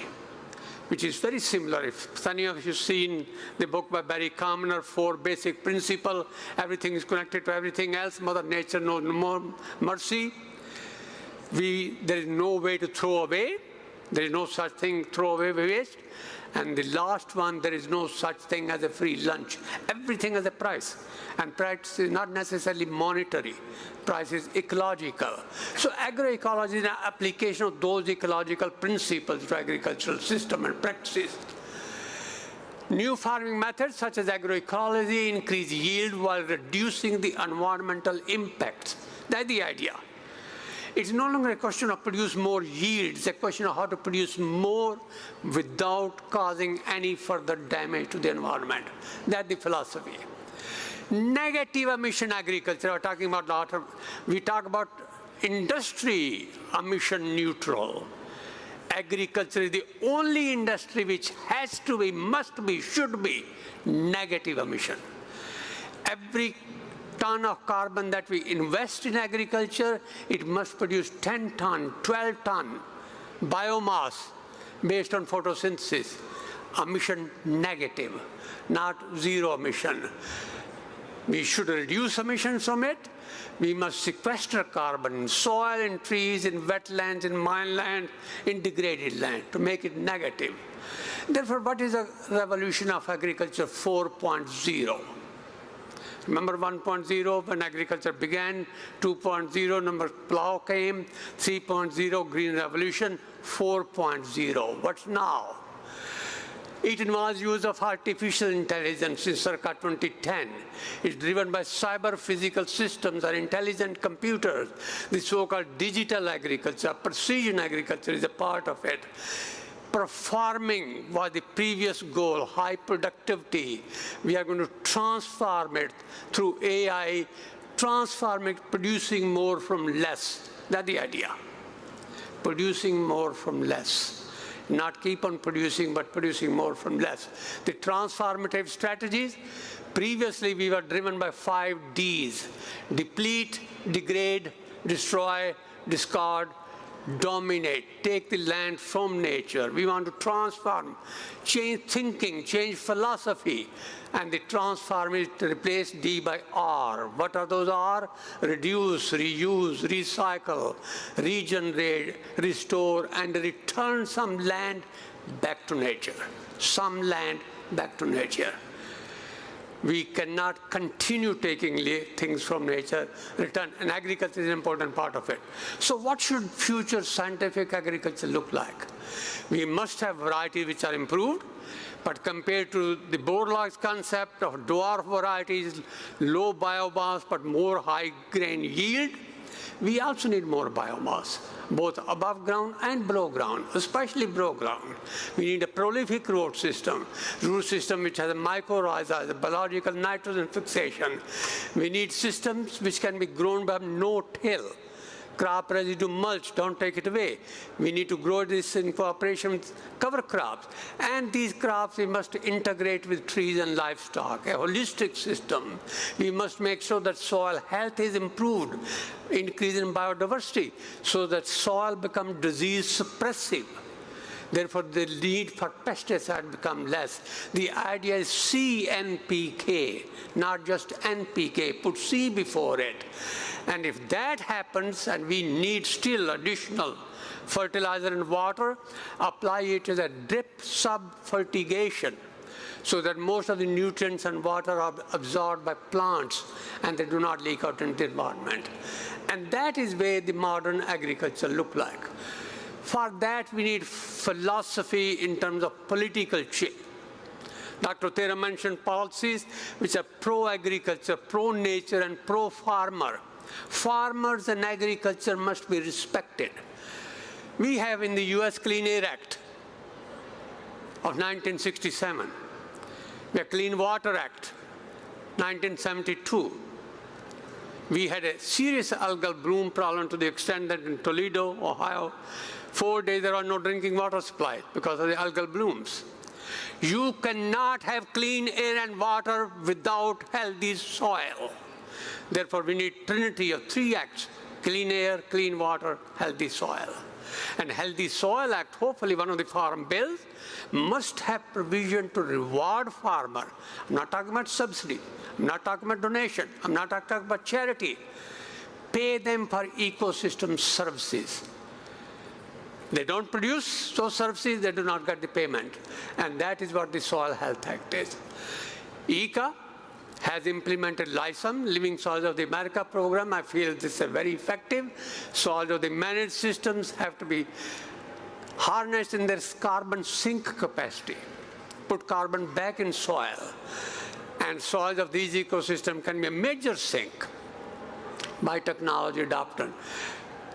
which is very similar. If any of you have seen the book by Barry Commoner, 4 Basic Principles, everything is connected to everything else, Mother Nature knows no more mercy. There is no way to throw away. There is no such thing, throw away waste. And the last one, there is no such thing as a free lunch. Everything has a price. And price is not necessarily monetary. Price is ecological. So agroecology is an application of those ecological principles to agricultural system and practices. New farming methods such as agroecology increase yield while reducing the environmental impacts. That's the idea. It's no longer a question of produce more yield. It's a question of how to produce more without causing any further damage to the environment. That's the philosophy. Negative emission agriculture, we're talking about we talk about industry emission neutral. Agriculture is the only industry which has to be, must be, should be negative emission. Every ton of carbon that we invest in agriculture, it must produce 10 ton, 12 ton biomass based on photosynthesis. Emission negative, not zero emission. We should reduce emissions from it. We must sequester carbon in soil, in trees, in wetlands, in mineland, in degraded land to make it negative. Therefore, what is a revolution of agriculture 4.0? Remember 1.0 when agriculture began, 2.0 number plow came, 3.0 green revolution, 4.0. What's now? It involves use of artificial intelligence in circa 2010. It's driven by cyber physical systems or intelligent computers. The so-called digital agriculture, precision agriculture is a part of it. Farming was the previous goal, high productivity. We are going to transform it through AI, transform it, producing more from less. That's the idea. Producing more from less. Not keep on producing, but producing more from less. The transformative strategies, previously we were driven by 5 Ds: deplete, degrade, destroy, discard, dominate, take the land from nature. We want to transform, change thinking, change philosophy, and the transform is to replace D by R. What are those R? Reduce, reuse, recycle, regenerate, restore, and return some land back to nature. Some land back to nature. We cannot continue taking things from nature, return, and agriculture is an important part of it. So what should future scientific agriculture look like? We must have varieties which are improved, but compared to the Borlaug's concept of dwarf varieties, low biomass, but more high grain yield, we also need more biomass, both above ground and below ground, especially below ground. We need a prolific root system which has a mycorrhiza, a biological nitrogen fixation. We need systems which can be grown by no-till. Crop residue mulch, don't take it away. We need to grow this in cooperation with cover crops. And these crops we must integrate with trees and livestock, a holistic system. We must make sure that soil health is improved, increase in biodiversity, so that soil becomes disease suppressive. Therefore, the need for pesticides becomes less. The idea is CNPK, not just NPK. Put C before it. And if that happens, and we need still additional fertilizer and water, apply it as a drip sub-fertigation, so that most of the nutrients and water are absorbed by plants and they do not leak out into the environment. And that is where the modern agriculture looks like. For that, we need philosophy in terms of political change. Dr. Otero mentioned policies which are pro-agriculture, pro-nature, and pro-farmer. Farmers and agriculture must be respected. We have in the US Clean Air Act of 1967. We have Clean Water Act, 1972. We had a serious algal bloom problem to the extent that in Toledo, Ohio, 4 days there was no drinking water supply because of the algal blooms. You cannot have clean air and water without healthy soil. Therefore, we need trinity of 3 acts: clean air, clean water, healthy soil. And Healthy Soil Act, hopefully one of the farm bills, must have provision to reward farmer. I'm not talking about subsidy. I'm not talking about donation. I'm not talking about charity. Pay them for ecosystem services. They don't produce those services, they do not get the payment. And that is what the Soil Health Act is. IICA has implemented LISM, Living Soils of the America program. I feel this is very effective. Soils of the managed systems have to be harnessed in their carbon sink capacity, put carbon back in soil. And soils of these ecosystems can be a major sink by technology adoption.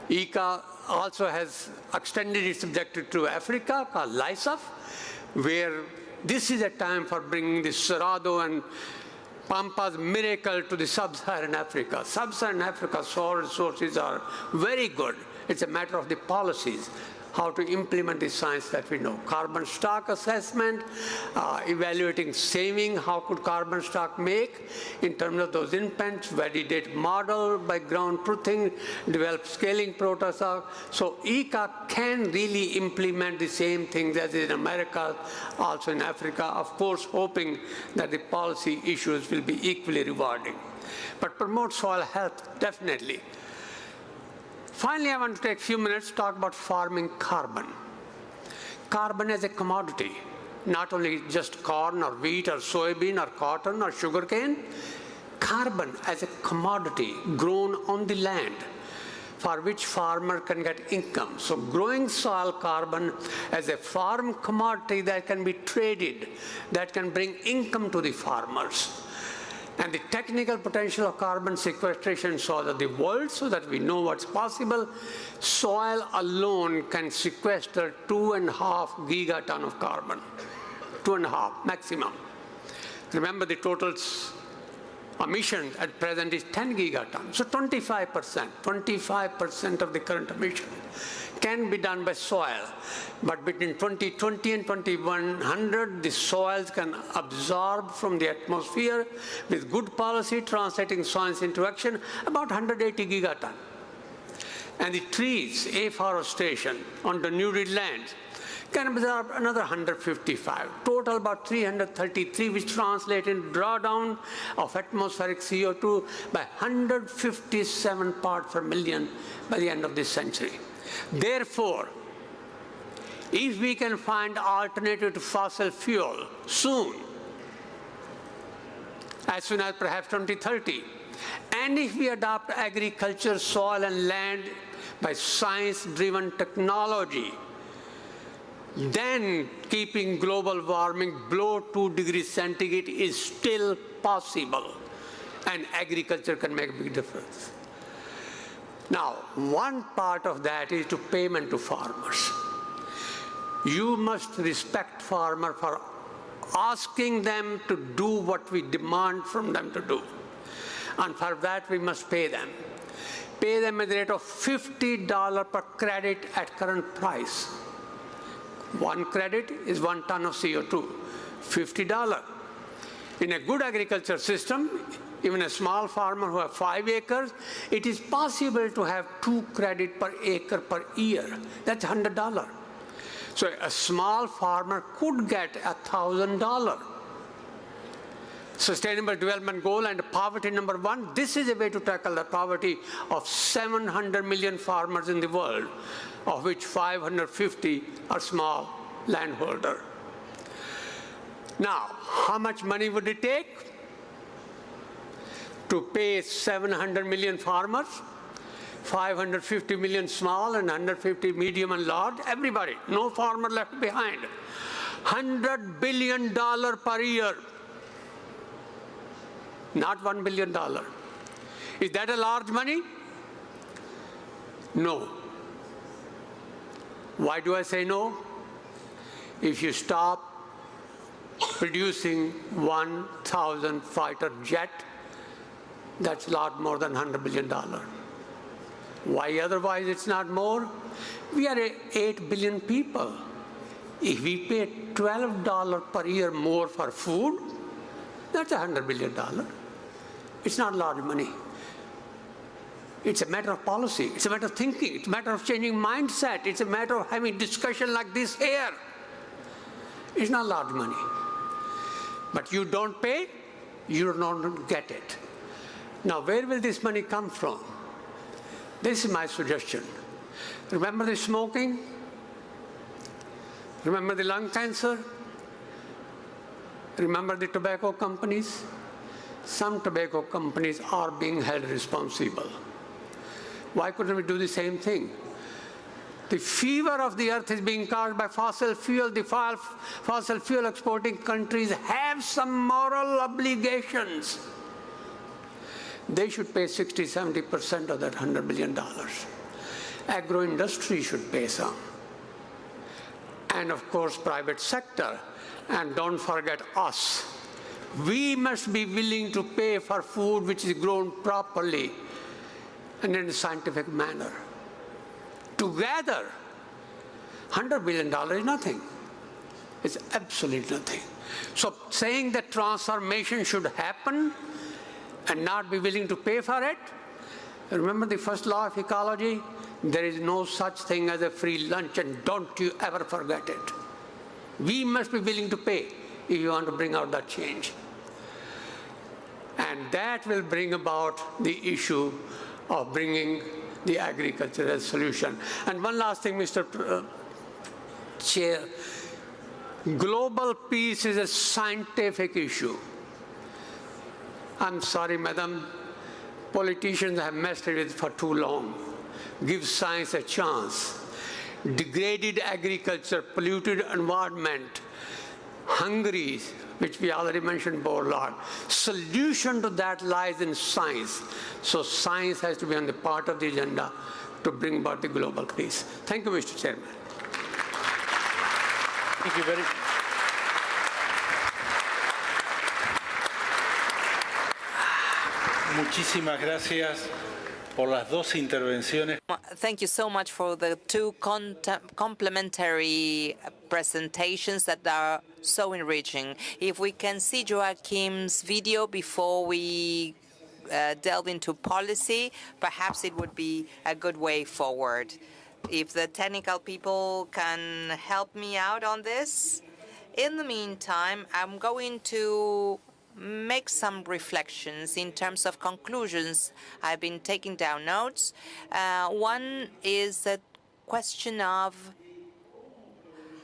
IICA also has extended its objective to Africa, called LISF, where this is a time for bringing the Cerrado and Pampas miracle to the sub-Saharan Africa. Sub-Saharan Africa soil resources are very good. It's a matter of the policies. how to implement the science that we know. Carbon stock assessment, evaluating saving, how could carbon stock make in terms of those inputs, validate model by ground truthing, develop scaling protocols. So IICA can really implement the same things as in America, also in Africa, of course hoping that the policy issues will be equally rewarding. But promote soil health, definitely. Finally, I want to take a few minutes to talk about farming carbon. Carbon as a commodity, not only just corn or wheat or soybean or cotton or sugarcane. Carbon as a commodity grown on the land for which farmer can get income. So growing soil carbon as a farm commodity that can be traded, that can bring income to the farmers. And the technical potential of carbon sequestration so that the world, so that we know what's possible, soil alone can sequester 2.5 gigaton of carbon, 2.5 maximum. Remember the total emission at present is 10 gigatons, so 25% of the current emission can be done by soil. But between 2020 and 2100, the soils can absorb from the atmosphere with good policy, translating science into action, about 180 gigaton. And the trees, afforestation on the denuded lands, can absorb another 155. Total about 333, which translates in drawdown of atmospheric CO2 by 157 parts per million by the end of this century. Therefore, if we can find alternative to fossil fuel soon, as soon as perhaps 2030, and if we adopt agriculture, soil and land by science-driven technology, then keeping global warming below 2 degrees centigrade is still possible, and agriculture can make a big difference. Now, one part of that is to payment to farmers. You must respect farmers for asking them to do what we demand from them to do. And for that, we must pay them. Pay them at the rate of $50 per credit at current price. One credit is 1 ton of CO2, $50. In a good agriculture system, even a small farmer who has 5 acres, it is possible to have 2 credits per acre per year. That's $100. So a small farmer could get $1,000. Sustainable Development Goal and poverty number 1, this is a way to tackle the poverty of 700 million farmers in the world, of which 550 are small landholders. Now, how much money would it take to pay 700 million farmers, 550 million small and 150 medium and large, everybody, no farmer left behind? $100 billion per year, not $1 billion. Is that a large money? No. Why do I say no? If you stop producing 1,000 fighter jet, that's a lot more than $100 billion. Why otherwise it's not more? We are 8 billion people. If we pay $12 per year more for food, that's $100 billion. It's not large money. It's a matter of policy. It's a matter of thinking. It's a matter of changing mindset. It's a matter of having discussion like this here. It's not large money. But you don't pay, you don't get it. Now, where will this money come from? This is my suggestion. Remember the smoking? Remember the lung cancer? Remember the tobacco companies? Some tobacco companies are being held responsible. Why couldn't we do the same thing? The fever of the earth is being caused by fossil fuel. The fossil fuel exporting countries have some moral obligations. They should pay 60–70% of that $100 billion. Agro-industry should pay some. And of course, private sector. And don't forget us. We must be willing to pay for food which is grown properly and in a scientific manner. Together, $100 billion is nothing. It's absolutely nothing. So saying that transformation should happen and not be willing to pay for it, remember the first law of ecology? There is no such thing as a free lunch, and don't you ever forget it. We must be willing to pay if you want to bring out that change. And that will bring about the issue of bringing the agricultural solution. And one last thing, Mr. Chair, global peace is a scientific issue. I'm sorry, madam, politicians have messed with it for too long. Give science a chance. Degraded agriculture, polluted environment, Hungary, which we already chairman Borlaug. Solution to that lies in science. So science has to be on the part of the agenda to bring about the global peace. Thank you, Mr. Chairman. Thank you very much. Muchísimas gracias por las dos intervenciones. Thank you so much for the two complementary presentations that are so enriching. If we can see Joachim's video before we delve into policy, perhaps it would be a good way forward. If the technical people can help me out on this. In the meantime, I'm going to make some reflections in terms of conclusions. I've been taking down notes. One is the question of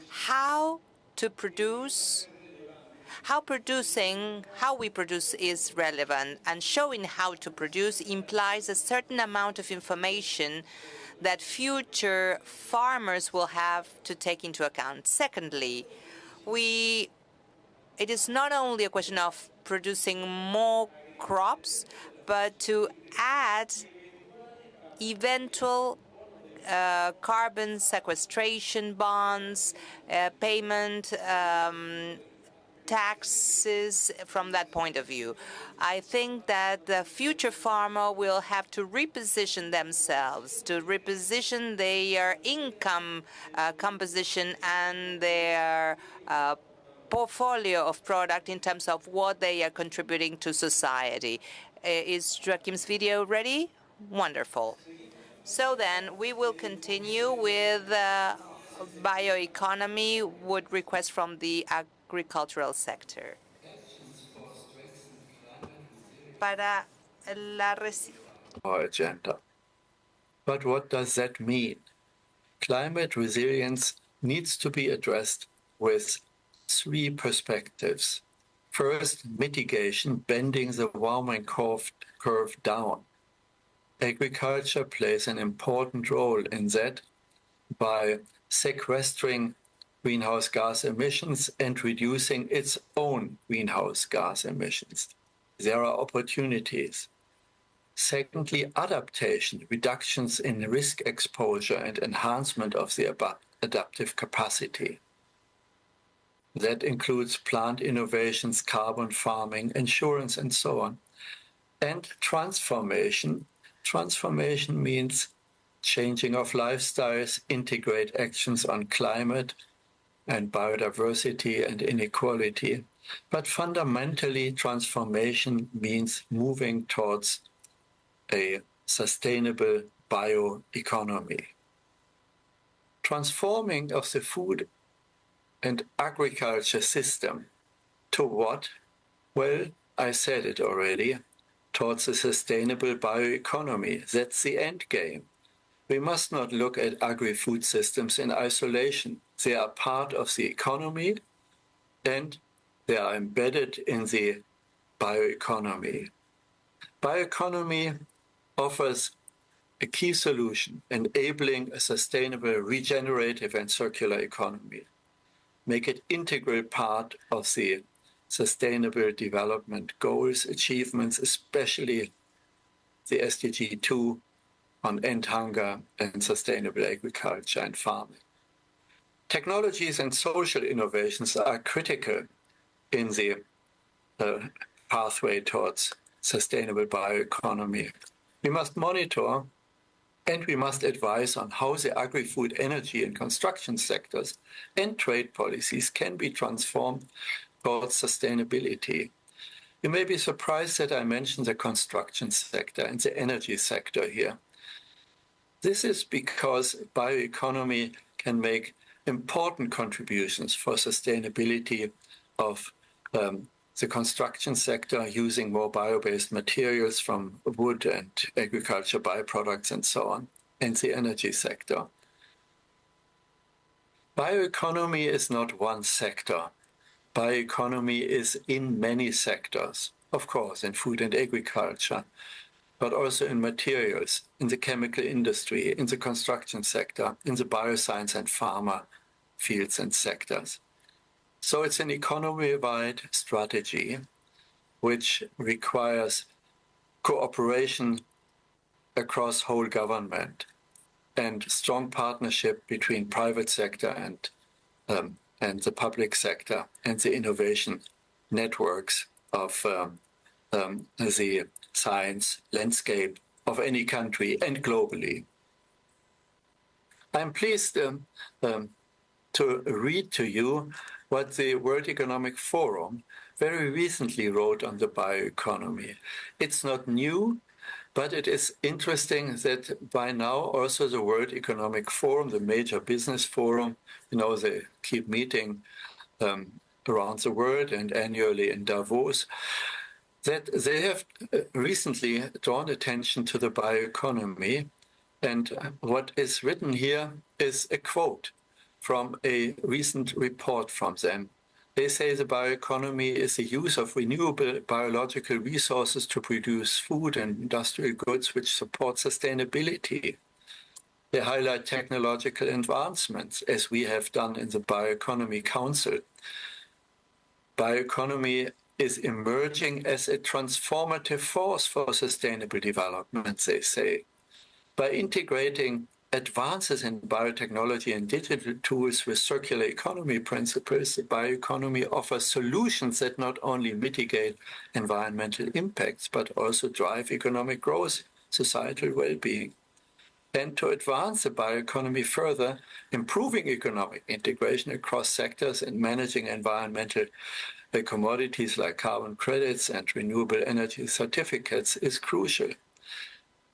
how we produce is relevant, and showing how to produce implies a certain amount of information that future farmers will have to take into account. Secondly, it is not only a question of producing more crops, but to add eventual carbon sequestration bonds, payment taxes from that point of view. I think that the future farmer will have to reposition themselves, to reposition their income composition and their portfolio of product in terms of what they are contributing to society. Is Joachim's video ready? Wonderful. So then we will continue with bioeconomy, would request from the agricultural sector. Our agenda. But what does that mean? Climate resilience needs to be addressed with three perspectives. First, mitigation, bending the warming curve down. Agriculture plays an important role in that by sequestering greenhouse gas emissions and reducing its own greenhouse gas emissions. There are opportunities. Secondly, adaptation, reductions in risk exposure and enhancement of the adaptive capacity. That includes plant innovations, carbon farming, insurance, and so on. And transformation. Transformation means changing of lifestyles, integrate actions on climate and biodiversity and inequality. But fundamentally, transformation means moving towards a sustainable bioeconomy. Transforming of the food and agriculture system to what? Well, I said it already, towards a sustainable bioeconomy. That's the end game. We must not look at agri-food systems in isolation. They are part of the economy and they are embedded in the bioeconomy. Bioeconomy offers a key solution, enabling a sustainable, regenerative and circular economy. Make it integral part of the Sustainable Development Goals achievements, especially the SDG 2 on end hunger and sustainable agriculture and farming. Technologies and social innovations are critical in the pathway towards sustainable bioeconomy. We must monitor And we must advise on how the agri-food, energy and construction sectors and trade policies can be transformed towards sustainability. You may be surprised that I mentioned the construction sector and the energy sector here. This is because bioeconomy can make important contributions for sustainability of the construction sector, using more bio-based materials from wood and agriculture byproducts and so on, and the energy sector. Bioeconomy is not one sector. Bioeconomy is in many sectors, of course, in food and agriculture, but also in materials, in the chemical industry, in the construction sector, in the bioscience and pharma fields and sectors. So it's an economy-wide strategy which requires cooperation across whole government and strong partnership between private sector and the public sector and the innovation networks of the science landscape of any country and globally. I'm pleased to read to you what the World Economic Forum very recently wrote on the bioeconomy. It's not new, but it is interesting that by now also the World Economic Forum, the major business forum, they keep meeting around the world and annually in Davos, that they have recently drawn attention to the bioeconomy. And what is written here is a quote from a recent report from them. They say the bioeconomy is the use of renewable biological resources to produce food and industrial goods which support sustainability. They highlight technological advancements, as we have done in the Bioeconomy Council. Bioeconomy is emerging as a transformative force for sustainable development, they say. By integrating advances in biotechnology and digital tools with circular economy principles, the bioeconomy offers solutions that not only mitigate environmental impacts, but also drive economic growth, societal well-being. And to advance the bioeconomy further, improving economic integration across sectors and managing environmental commodities like carbon credits and renewable energy certificates is crucial.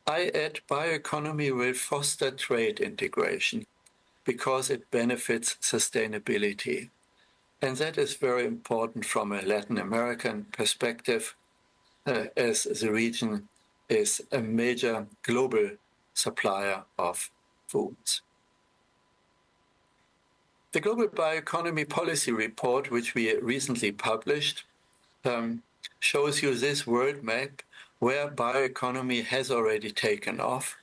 I add bioeconomy will foster trade integration because it benefits sustainability. And that is very important from a Latin American perspective, as the region is a major global supplier of foods. The Global Bioeconomy Policy Report, which we recently published, shows you this world map where bioeconomy has already taken off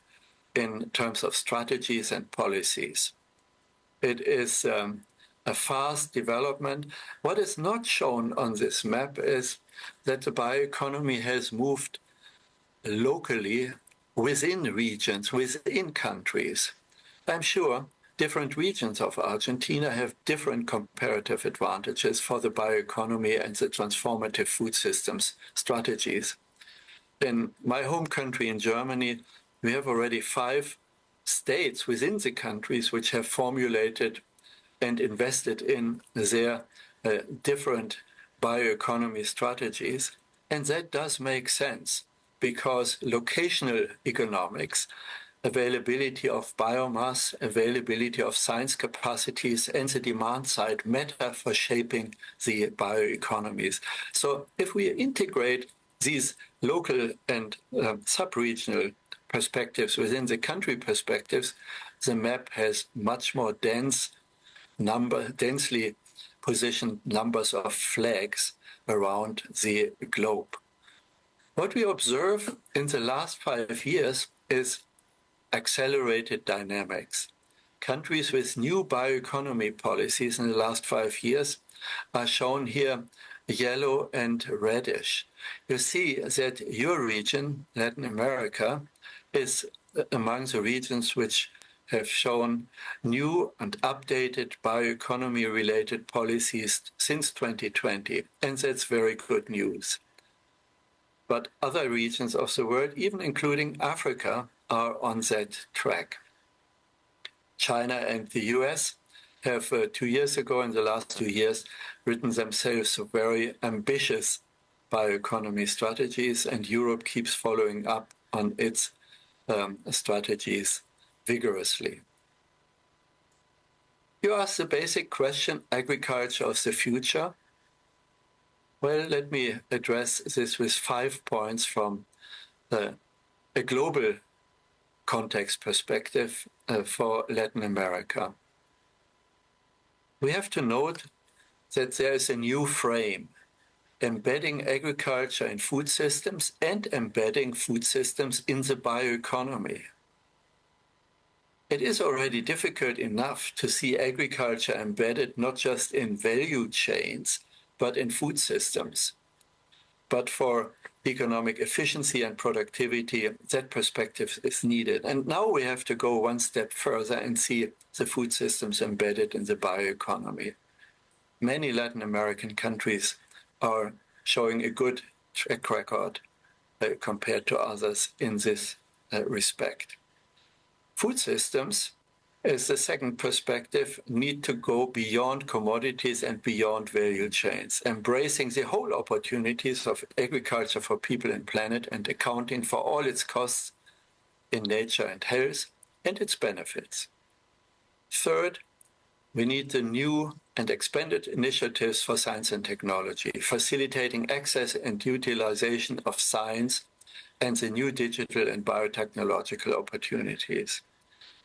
in terms of strategies and policies. It is a fast development. What is not shown on this map is that the bioeconomy has moved locally within regions, within countries. I'm sure different regions of Argentina have different comparative advantages for the bioeconomy and the transformative food systems strategies. In my home country, in Germany, we have already 5 states within the countries which have formulated and invested in their different bioeconomy strategies. And that does make sense because locational economics, availability of biomass, availability of science capacities, and the demand side matter for shaping the bioeconomies. So if we integrate these local and sub-regional perspectives within the country perspectives, the map has much more densely positioned numbers of flags around the globe. What we observe in the last 5 years is accelerated dynamics. Countries with new bioeconomy policies in the last 5 years are shown here yellow and reddish. You see that your region, Latin America, is among the regions which have shown new and updated bioeconomy-related policies since 2020, and that's very good news. But other regions of the world, even including Africa, are on that track. China and the US have 2 years ago, in the last 2 years, written themselves very ambitious bioeconomy strategies, and Europe keeps following up on its strategies vigorously. You asked the basic question, agriculture of the future. Well, let me address this with 5 points from a global context perspective for Latin America. We have to note that there is a new frame embedding agriculture in food systems and embedding food systems in the bioeconomy. It is already difficult enough to see agriculture embedded not just in value chains, but in food systems. But for economic efficiency and productivity, that perspective is needed. And now we have to go one step further and see the food systems embedded in the bioeconomy. Many Latin American countries are showing a good track record compared to others in this respect. Food systems, as the second perspective, need to go beyond commodities and beyond value chains, embracing the whole opportunities of agriculture for people and planet and accounting for all its costs in nature and health and its benefits. Third, we need the new and expanded initiatives for science and technology, facilitating access and utilization of science and the new digital and biotechnological opportunities.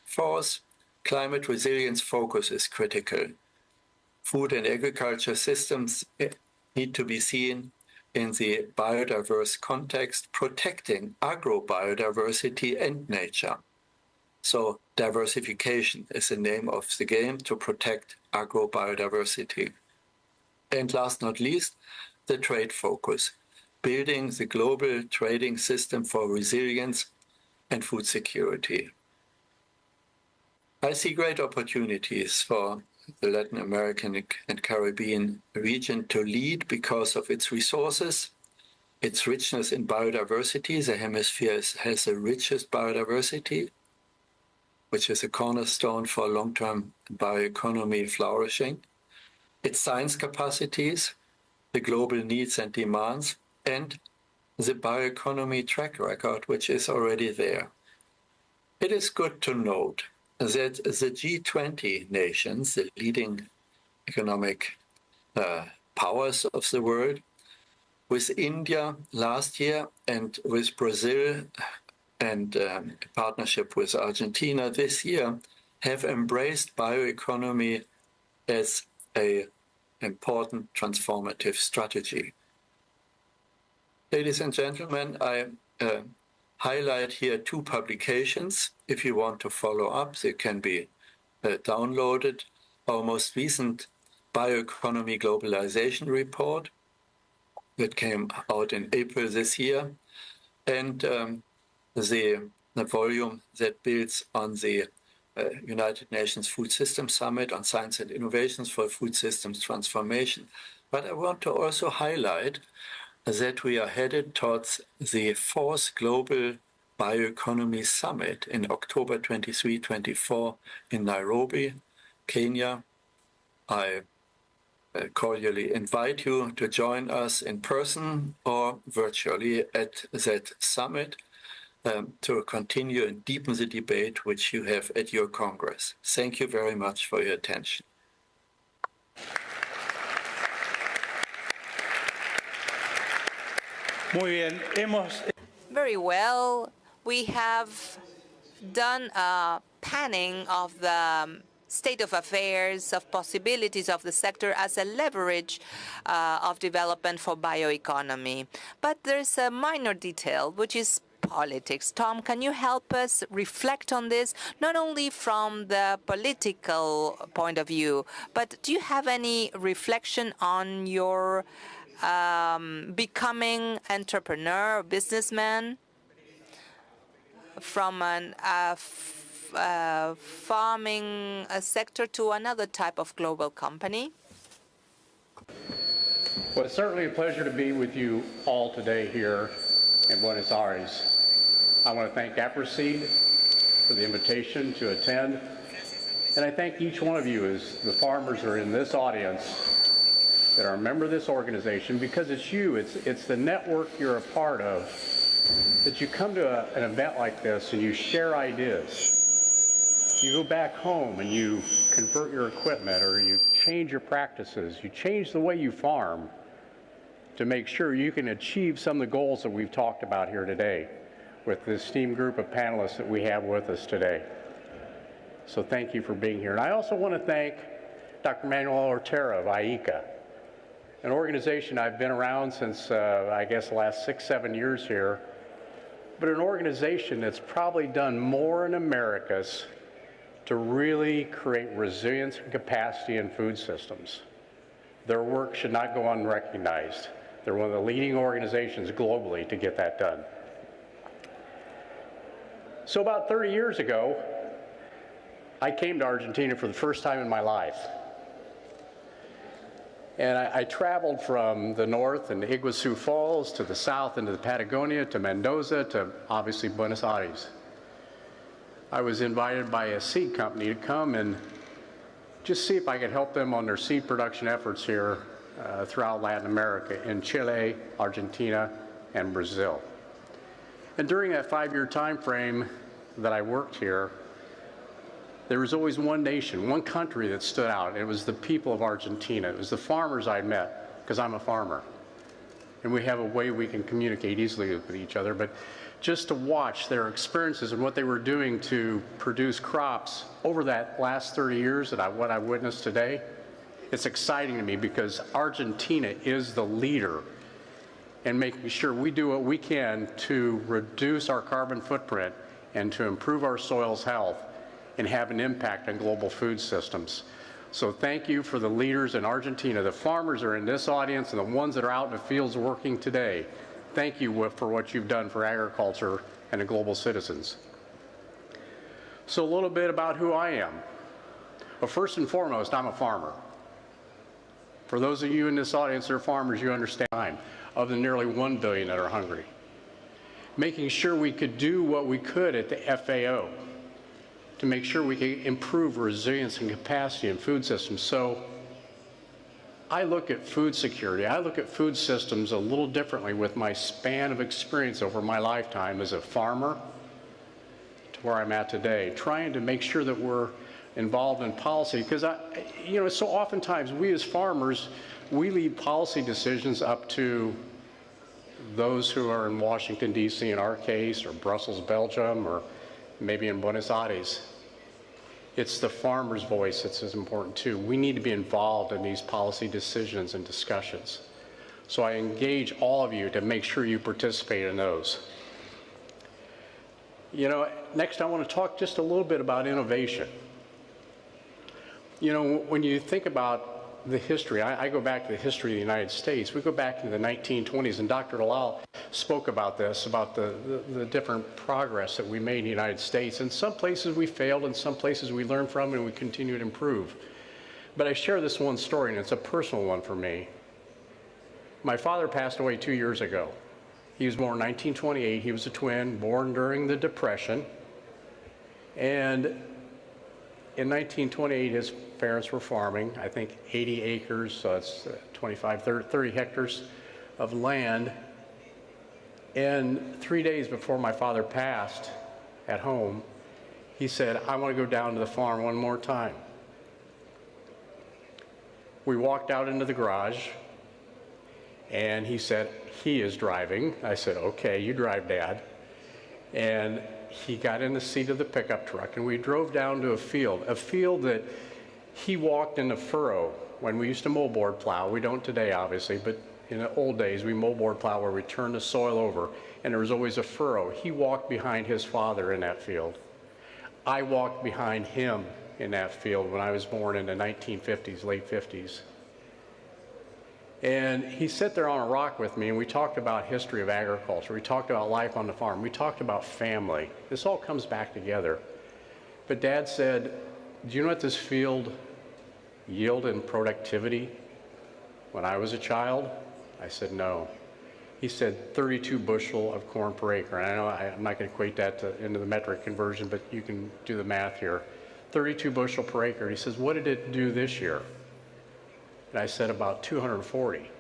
Fourth, climate resilience focus is critical. Food and agriculture systems need to be seen in the biodiverse context, protecting agrobiodiversity and nature. So diversification is the name of the game, to protect agrobiodiversity. And last not least, the trade focus, building the global trading system for resilience and food security. I see great opportunities for the Latin American and Caribbean region to lead because of its resources, its richness in biodiversity. The hemisphere has the richest biodiversity, which is a cornerstone for long-term bioeconomy flourishing, its science capacities, the global needs and demands, and the bioeconomy track record, which is already there. It is good to note that the G20 nations, the leading economic powers of the world, with India last year and with Brazil and partnership with Argentina this year, have embraced bioeconomy as an important transformative strategy. Ladies and gentlemen, I highlight here 2 publications. If you want to follow up, they can be downloaded. Our most recent Bioeconomy Globalization Report that came out in April this year, and the volume that builds on the United Nations Food Systems Summit on Science and Innovations for Food Systems Transformation. But I want to also highlight that we are headed towards the 4th Global Bioeconomy Summit in October 23-24 in Nairobi, Kenya. I cordially invite you to join us in person or virtually at that summit to continue and deepen the debate which you have at your Congress. Thank you very much for your attention. Muy bien, Very well. We have done a panning of the state of affairs, of possibilities of the sector as a leverage of development for bioeconomy. But there's a minor detail, which is politics. Tom, can you help us reflect on this, not only from the political point of view, but do you have any reflection on your becoming entrepreneur, businessman, from an farming sector to another type of global company? Well, it's certainly a pleasure to be with you all today here in Buenos Aires. I want to thank Aapresid for the invitation to attend. And I thank each one of you as the farmers are in this audience that are a member of this organization, because it's you, it's the network you're a part of, that you come to an event like this and you share ideas. You go back home and you convert your equipment, or you change your practices, you change the way you farm to make sure you can achieve some of the goals that we've talked about here today with this esteemed group of panelists that we have with us today. So thank you for being here. And I also want to thank Dr. Manuel Otero of IICA, an organization I've been around since, I guess, the last 6-7 years here, but an organization that's probably done more in Americas to really create resilience and capacity in food systems. Their work should not go unrecognized. They're one of the leading organizations globally to get that done. So about 30 years ago, I came to Argentina for the first time in my life. And I traveled from the north in the Iguazu Falls to the south into the Patagonia to Mendoza to obviously Buenos Aires. I was invited by a seed company to come and just see if I could help them on their seed production efforts here throughout Latin America, in Chile, Argentina, and Brazil. And during that 5-year time frame that I worked here, there was always one nation, one country that stood out. It was the people of Argentina. It was the farmers I met, because I'm a farmer. And we have a way we can communicate easily with each other. But just to watch their experiences and what they were doing to produce crops over that last 30 years, and what I witnessed today, it's exciting to me, because Argentina is the leader in making sure we do what we can to reduce our carbon footprint and to improve our soil's health and have an impact on global food systems. So thank you for the leaders in Argentina. The farmers are in this audience, and the ones that are out in the fields working today. Thank you for what you've done for agriculture and the global citizens. So a little bit about who I am. Well, first and foremost, I'm a farmer. For those of you in this audience that are farmers, you understand I'm of the nearly 1 billion that are hungry. Making sure we could do what we could at the FAO to make sure we can improve resilience and capacity in food systems. So I look at food security, I look at food systems a little differently with my span of experience over my lifetime as a farmer to where I'm at today, trying to make sure that we're involved in policy. Because, so oftentimes we as farmers, we leave policy decisions up to those who are in Washington, D.C. in our case, or Brussels, Belgium, or maybe in Buenos Aires. It's the farmer's voice that's as important too. We need to be involved in these policy decisions and discussions. So I engage all of you to make sure you participate in those. Next I want to talk just a little bit about innovation. When you think about the history, I go back to the history of the United States. We go back to the 1920s, and Dr. Dalal spoke about this, about the different progress that we made in the United States. In some places we failed, in some places we learned from, and we continue to improve. But I share this one story, and it's a personal one for me. My father passed away 2 years ago. He was born in 1928. He was a twin, born during the Depression. And in 1928, his parents were farming, I think 80 acres, so it's 30 hectares of land. And 3 days before my father passed at home, he said, I want to go down to the farm one more time. We walked out into the garage, and he said, he is driving. I said, okay, you drive, Dad. And he got in the seat of the pickup truck, and we drove down to a field that he walked in the furrow when we used to moldboard plow. We don't today, obviously, but in the old days, we moldboard plow where we turned the soil over, and there was always a furrow. He walked behind his father in that field. I walked behind him in that field when I was born in the 1950s, late 50s. And he sat there on a rock with me, and we talked about history of agriculture. We talked about life on the farm. We talked about family. This all comes back together. But Dad said, do you know what this field yielded in productivity when I was a child? I said, no. he said 32 bushel of corn per acre. And I know I'm not going to equate that into the metric conversion, but you can do the math here. 32 bushel per acre. He says, what did it do this year? And I said about 240.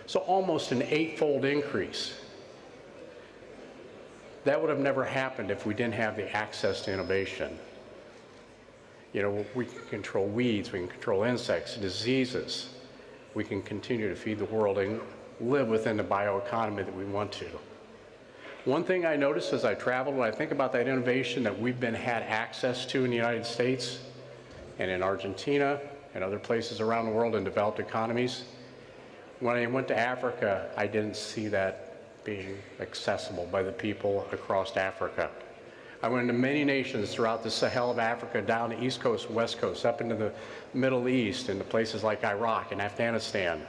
So almost an 8-fold increase. That would have never happened if we didn't have the access to innovation. You know, we can control weeds, we can control insects, diseases. We can continue to feed the world and live within the bioeconomy that we want to. One thing I noticed as I traveled, when I think about that innovation that we've had access to in the United States and in Argentina and other places around the world in developed economies, when I went to Africa, I didn't see that being accessible by the people across Africa. I went into many nations throughout the Sahel of Africa, down the East Coast, West Coast, up into the Middle East, into places like Iraq and Afghanistan.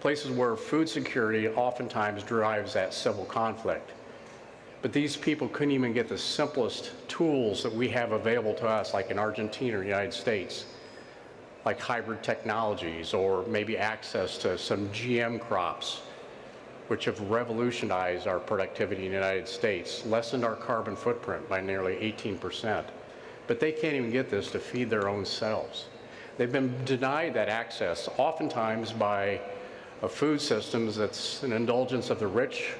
Places where food security oftentimes drives that civil conflict. But these people couldn't even get the simplest tools that we have available to us, like in Argentina or the United States, like hybrid technologies or maybe access to some GM crops, which have revolutionized our productivity in the United States, lessened our carbon footprint by nearly 18%. But they can't even get this to feed their own selves. They've been denied that access, oftentimes by a food system that's an indulgence of the rich.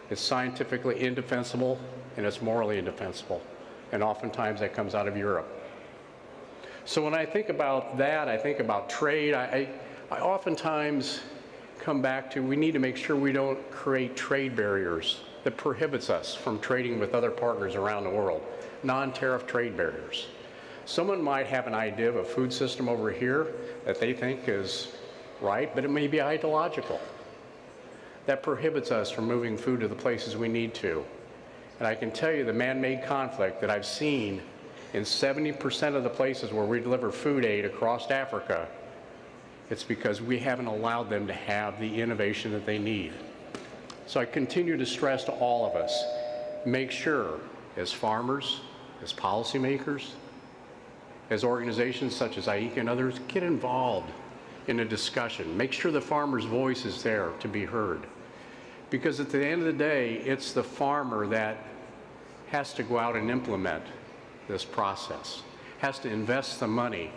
It's scientifically indefensible, and it's morally indefensible. And oftentimes that comes out of Europe. So when I think about that, I think about trade, I oftentimes come back to we need to make sure we don't create trade barriers that prohibits us from trading with other partners around the world, non-tariff trade barriers. Someone might have an idea of a food system over here that they think is right, but it may be ideological. That prohibits us from moving food to the places we need to. And I can tell you the man-made conflict that I've seen in 70% of the places where we deliver food aid across Africa, it's because we haven't allowed them to have the innovation that they need. So I continue to stress to all of us, make sure as farmers, as policymakers, as organizations such as IICA and others, get involved in a discussion. Make sure the farmer's voice is there to be heard. Because at the end of the day, it's the farmer that has to go out and implement this process, has to invest the money.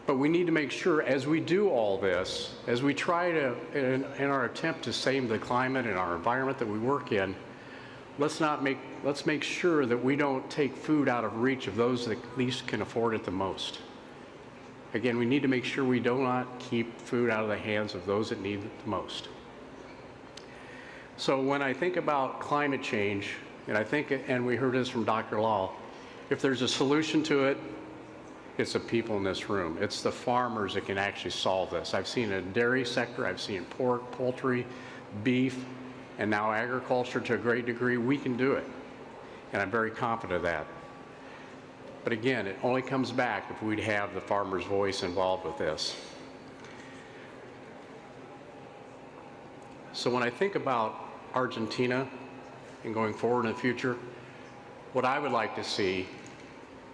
But we need to make sure as we do all this, as we try to, in our attempt to save the climate and our environment that we work in, let's make sure that we don't take food out of reach of those that least can afford it the most. Again, we need to make sure we do not keep food out of the hands of those that need it the most. So when I think about climate change, and we heard this from Dr. Law, if there's a solution to it, it's the people in this room. It's the farmers that can actually solve this. I've seen it in the dairy sector, I've seen pork, poultry, beef, and now agriculture to a great degree. We can do it, and I'm very confident of that. But again, it only comes back if we'd have the farmer's voice involved with this. So when I think about Argentina and going forward in the future, what I would like to see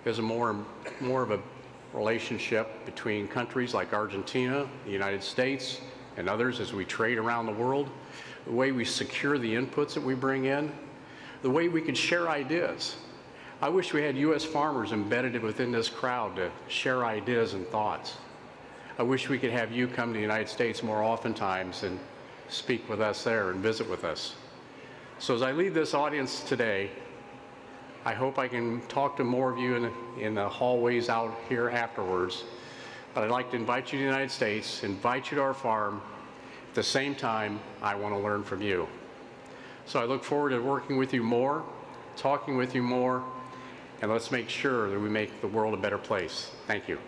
is more of a relationship between countries like Argentina, the United States, and others as we trade around the world, the way we secure the inputs that we bring in, the way we can share ideas. I wish we had U.S. farmers embedded within this crowd to share ideas and thoughts. I wish we could have you come to the United States more oftentimes and speak with us there and visit with us. So as I leave this audience today, I hope I can talk to more of you in the hallways out here afterwards. But I'd like to invite you to the United States, invite you to our farm. At the same time, I want to learn from you. So I look forward to working with you more, talking with you more, and let's make sure that we make the world a better place. Thank you.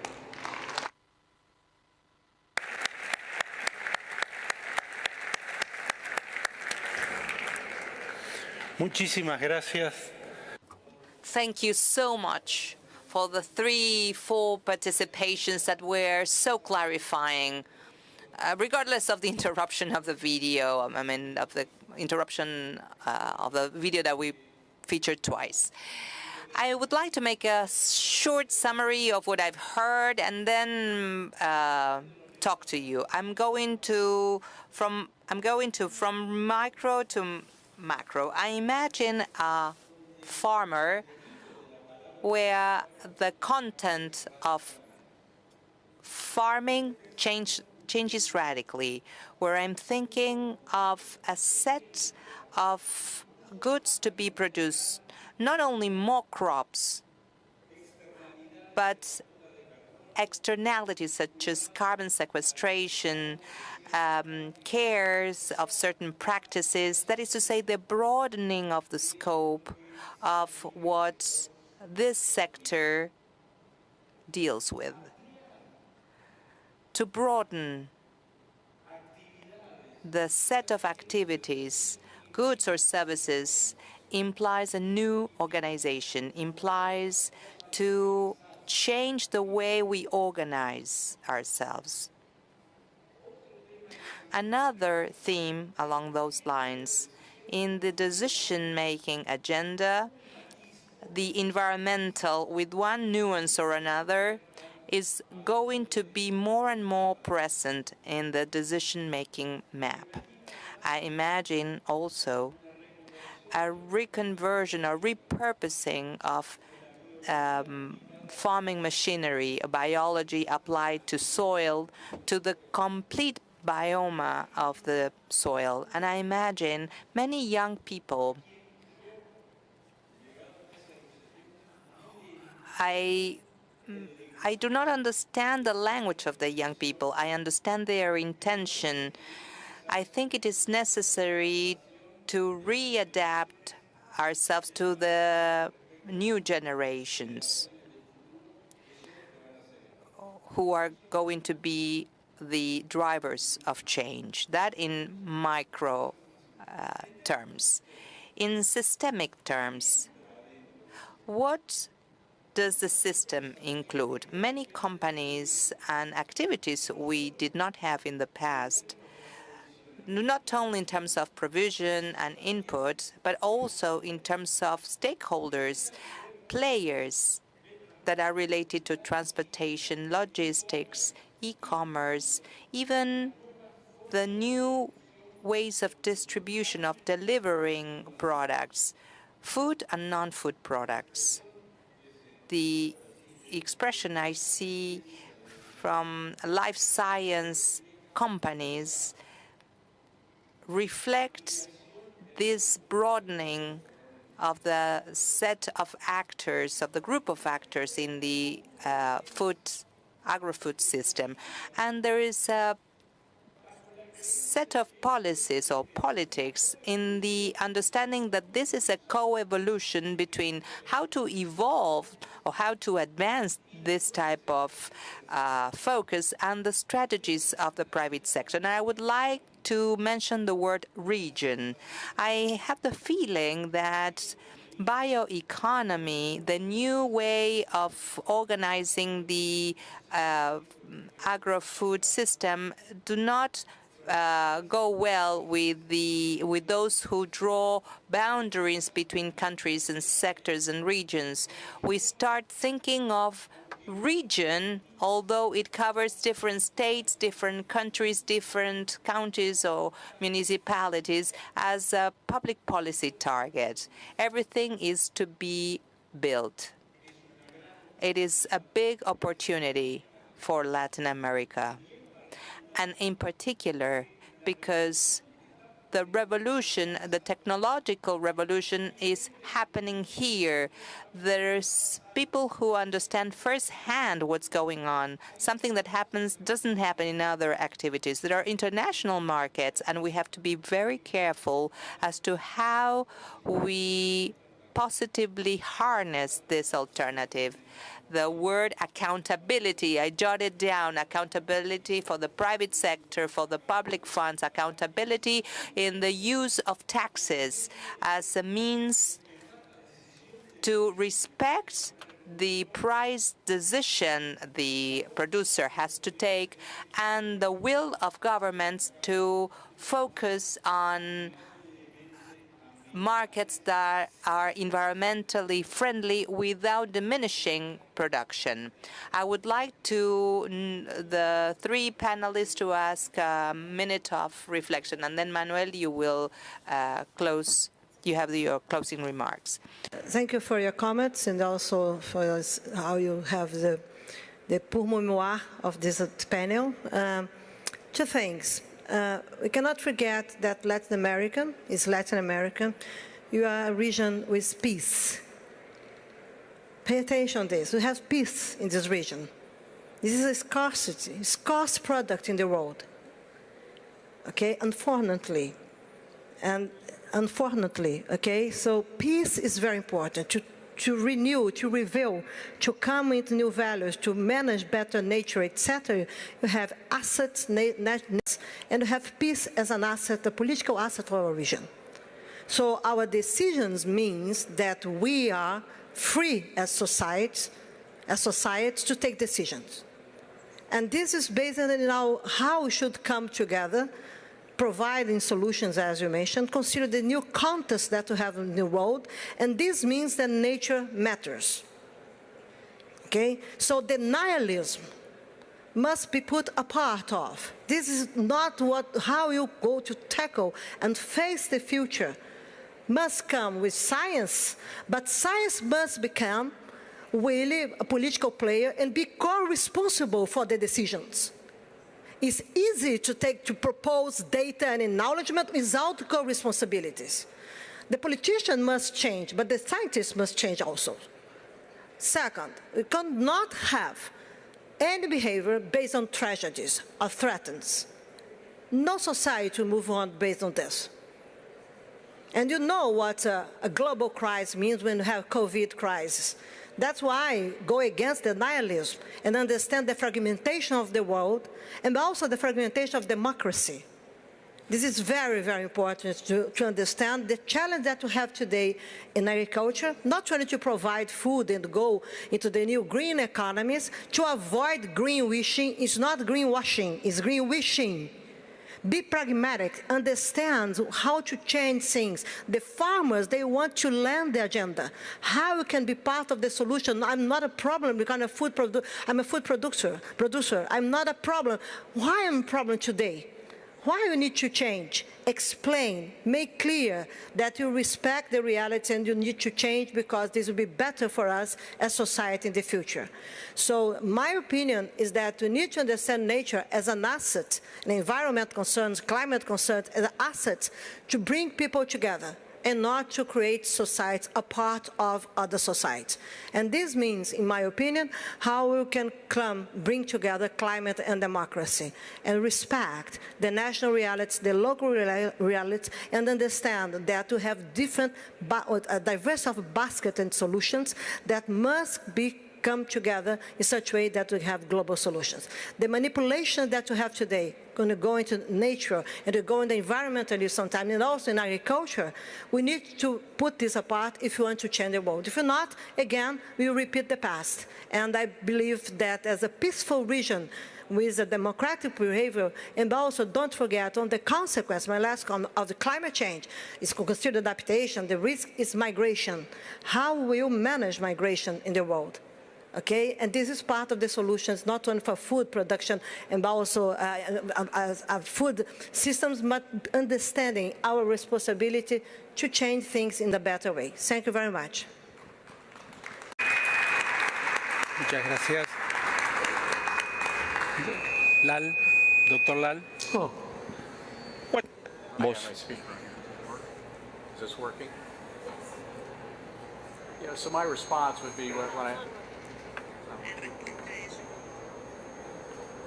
Muchísimas gracias. Thank you so much for the 3-4 participations that were so clarifying, regardless of the interruption of the video, of the interruption of the video that we featured twice. I would like to make a short summary of what I've heard and then talk to you. I'm going to from micro to macro. I imagine a farmer where the content of farming changes radically, where I'm thinking of a set of goods to be produced, not only more crops, but externalities such as carbon sequestration, cares of certain practices, that is to say, the broadening of the scope of what this sector deals with. To broaden the set of activities, goods or services, implies a new organization, implies to change the way we organize ourselves. Another theme along those lines, in the decision-making agenda, the environmental, with one nuance or another, is going to be more and more present in the decision-making map. I imagine also a reconversion or repurposing of farming machinery, biology applied to soil, to the complete biome of the soil. And I imagine many young people, I do not understand the language of the young people. I understand their intention. I think it is necessary to readapt ourselves to the new generations who are going to be the drivers of change. That in micro terms. In systemic terms, what does the system include? Many companies and activities we did not have in the past, not only in terms of provision and input, but also in terms of stakeholders, players that are related to transportation, logistics, e-commerce, even the new ways of distribution, of delivering products, food and non-food products. The expression I see from life science companies reflects this broadening of the set of actors, of the group of actors in the agri-food system. And there is a set of policies or politics in the understanding that this is a co-evolution between how to evolve or how to advance this type of focus and the strategies of the private sector. And I would like to mention the word region. I have the feeling that bioeconomy, the new way of organizing the agro-food system, do not go well with those who draw boundaries between countries and sectors and regions. We start thinking of region, although it covers different states, different countries, different counties or municipalities, as a public policy target. Everything is to be built. It is a big opportunity for Latin America, and in particular because the revolution, the technological revolution, is happening here. There's people who understand firsthand what's going on. Something that doesn't happen in other activities. There are international markets, and we have to be very careful as to how we positively harness this alternative. The word accountability, I jotted down, accountability for the private sector, for the public funds, accountability in the use of taxes as a means to respect the price decision the producer has to take, and the will of governments to focus on markets that are environmentally friendly without diminishing production. I would like the three panelists to ask a minute of reflection, and then Manuel, you will close. You have your closing remarks. Thank you for your comments and also for how you have the pourmenoir of this panel. Two things. We cannot forget that Latin America is Latin America. You are a region with peace. Pay attention to this. We have peace in this region. This is a scarce product in the world. Okay, unfortunately. Okay, so peace is very important to renew, to reveal, to come with new values, to manage better nature, etc. You have assets, and you have peace as an asset, a political asset for our region. So our decisions means that we are free as societies to take decisions. And this is based on how we should come together, providing solutions, as you mentioned, consider the new context that we have in the world, and this means that nature matters. Okay? So the nihilism must be put a part of. This is not how you go to tackle and face the future. Must come with science, but science must become really a political player and be co-responsible for the decisions. It's easy to propose data and acknowledgement without co-responsibilities. The politician must change, but the scientists must change also. Second, we cannot have any behavior based on tragedies or threats. No society will move on based on this. And you know what a global crisis means when you have COVID crisis. That's why go against the nihilism and understand the fragmentation of the world and also the fragmentation of democracy. This is very, very important to understand the challenge that we have today in agriculture, not trying to provide food and go into the new green economies, to avoid green wishing. It's not greenwashing, it's green wishing. Be pragmatic, understand how to change things. The farmers, they want to learn the agenda. How you can be part of the solution. I'm not a problem because I'm a food producer. I'm not a problem. Why am I a problem today? Why you need to change? Explain, make clear that you respect the reality and you need to change because this will be better for us as society in the future. So my opinion is that we need to understand nature as an asset, and environment concerns, climate concerns, as an asset to bring people together and not to create societies apart of other societies. And this means, in my opinion, how we can bring together climate and democracy and respect the national realities, the local realities, and understand that we have a diverse of basket and solutions that must come together in such a way that we have global solutions. The manipulation that we have today, going to go into nature and to go into environmentally sometimes, and also in agriculture, we need to put this apart if we want to change the world. If not, again, we will repeat the past. And I believe that as a peaceful region with a democratic behavior, and also don't forget on the consequence, my last comment, of the climate change is considered adaptation, the risk is migration. How will you manage migration in the world? Okay, and this is part of the solutions, not only for food production and also food systems, but understanding our responsibility to change things in a better way. Thank you very much. Muchas gracias. Lal, Dr. Lal. Oh, Vos. Is this working? Yeah, so my response would be when I...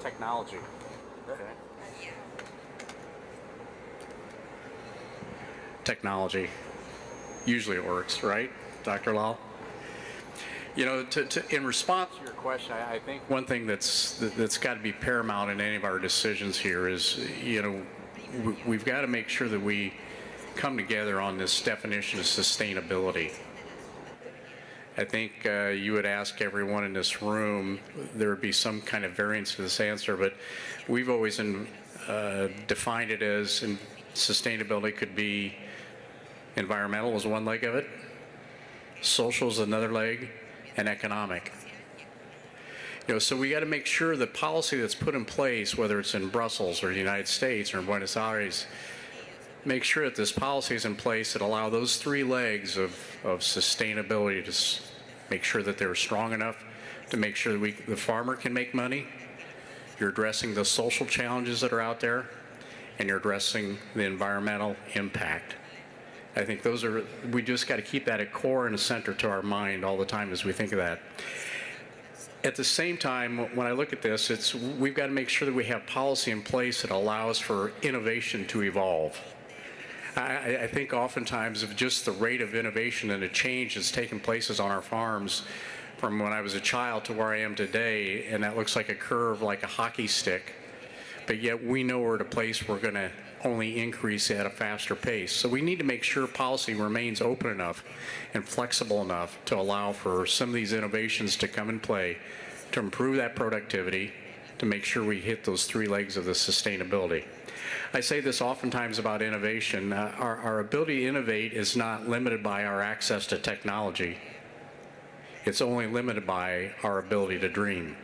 Technology. Okay. Technology. Usually it works, right, Dr. Lal? You know, in response to your question, I think one thing that's got to be paramount in any of our decisions here is, you know, we've got to make sure that we come together on this definition of sustainability. I think you would ask everyone in this room, there would be some kind of variance to this answer, but we've always defined it as sustainability could be Environmental is one leg of it, social is another leg, and economic. So we got to make sure the policy that's put in place, whether it's in Brussels or the United States or in Buenos Aires, make sure that this policy is in place that allow those three legs of sustainability to make sure that they're strong enough to make sure that the farmer can make money, you're addressing the social challenges that are out there, and you're addressing the environmental impact. I think we just got to keep that at core and a center to our mind all the time as we think of that. At the same time, when I look at this, we've got to make sure that we have policy in place that allows for innovation to evolve. I think oftentimes of just the rate of innovation and the change that's taken places on our farms from when I was a child to where I am today, and that looks like a curve, like a hockey stick, but yet we know we're at a place we're going to only increase at a faster pace. So we need to make sure policy remains open enough and flexible enough to allow for some of these innovations to come in play to improve that productivity, to make sure we hit those three legs of the sustainability. I say this oftentimes about innovation. Our ability to innovate is not limited by our access to technology. It's only limited by our ability to dream.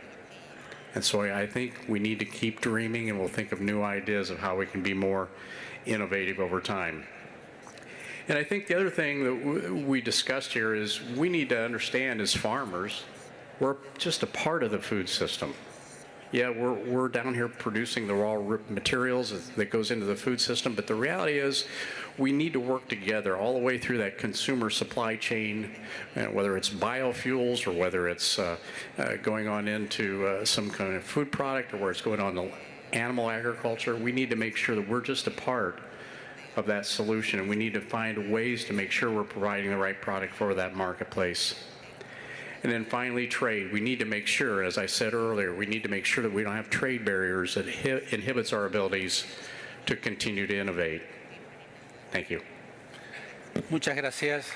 And so I think we need to keep dreaming, and we'll think of new ideas of how we can be more innovative over time. And I think the other thing that we discussed here is we need to understand as farmers, we're just a part of the food system. Yeah, we're down here producing the raw materials that goes into the food system, but the reality is we need to work together all the way through that consumer supply chain, whether it's biofuels or whether it's going on into some kind of food product or where it's going on to animal agriculture. We need to make sure that we're just a part of that solution, and we need to find ways to make sure we're providing the right product for that marketplace. And then finally, trade. We need to make sure, as I said earlier, we need to make sure that we don't have trade barriers that inhibits our abilities to continue to innovate. Thank you. Muchas gracias.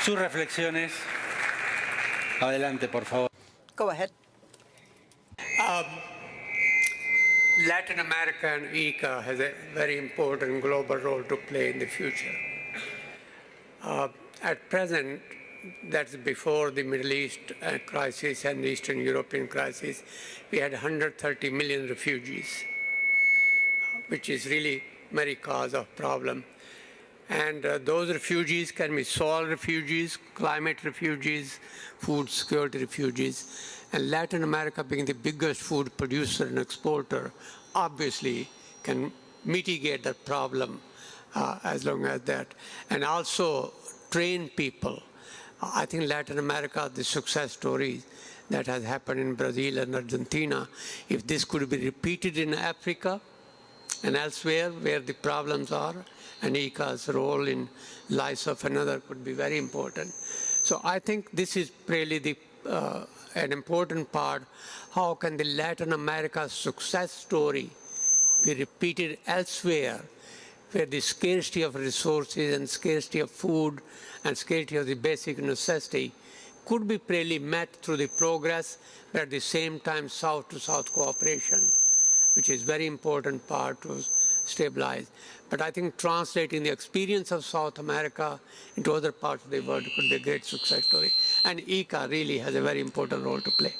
Sus reflexiones. Adelante, por favor. Go ahead. Latin America and IICA has a very important global role to play in the future. At present, that's before the Middle East crisis and the Eastern European crisis, we had 130 million refugees, which is really very cause of problem. And those refugees can be soil refugees, climate refugees, food security refugees. And Latin America, being the biggest food producer and exporter, obviously can mitigate that problem as long as that. And also train people. I think Latin America, the success stories that has happened in Brazil and Argentina, if this could be repeated in Africa and elsewhere where the problems are, and IICA's role in lives of another could be very important. So I think this is really an important part. How can the Latin America success story be repeated elsewhere, where the scarcity of resources and scarcity of food and scarcity of the basic necessity could be really met through the progress, but at the same time South-to-South cooperation, which is very important part to stabilize. But I think translating the experience of South America into other parts of the world could be a great success story. And IICA really has a very important role to play.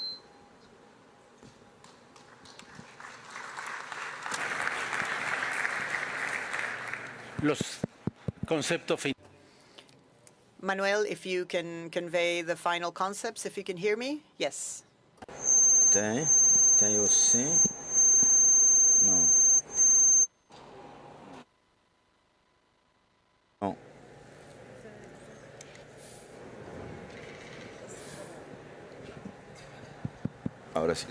Los conceptos. Manuel, if you can convey the final concepts, if you can hear me? Yes. Tenho sim. Não. Não. Ahora sí.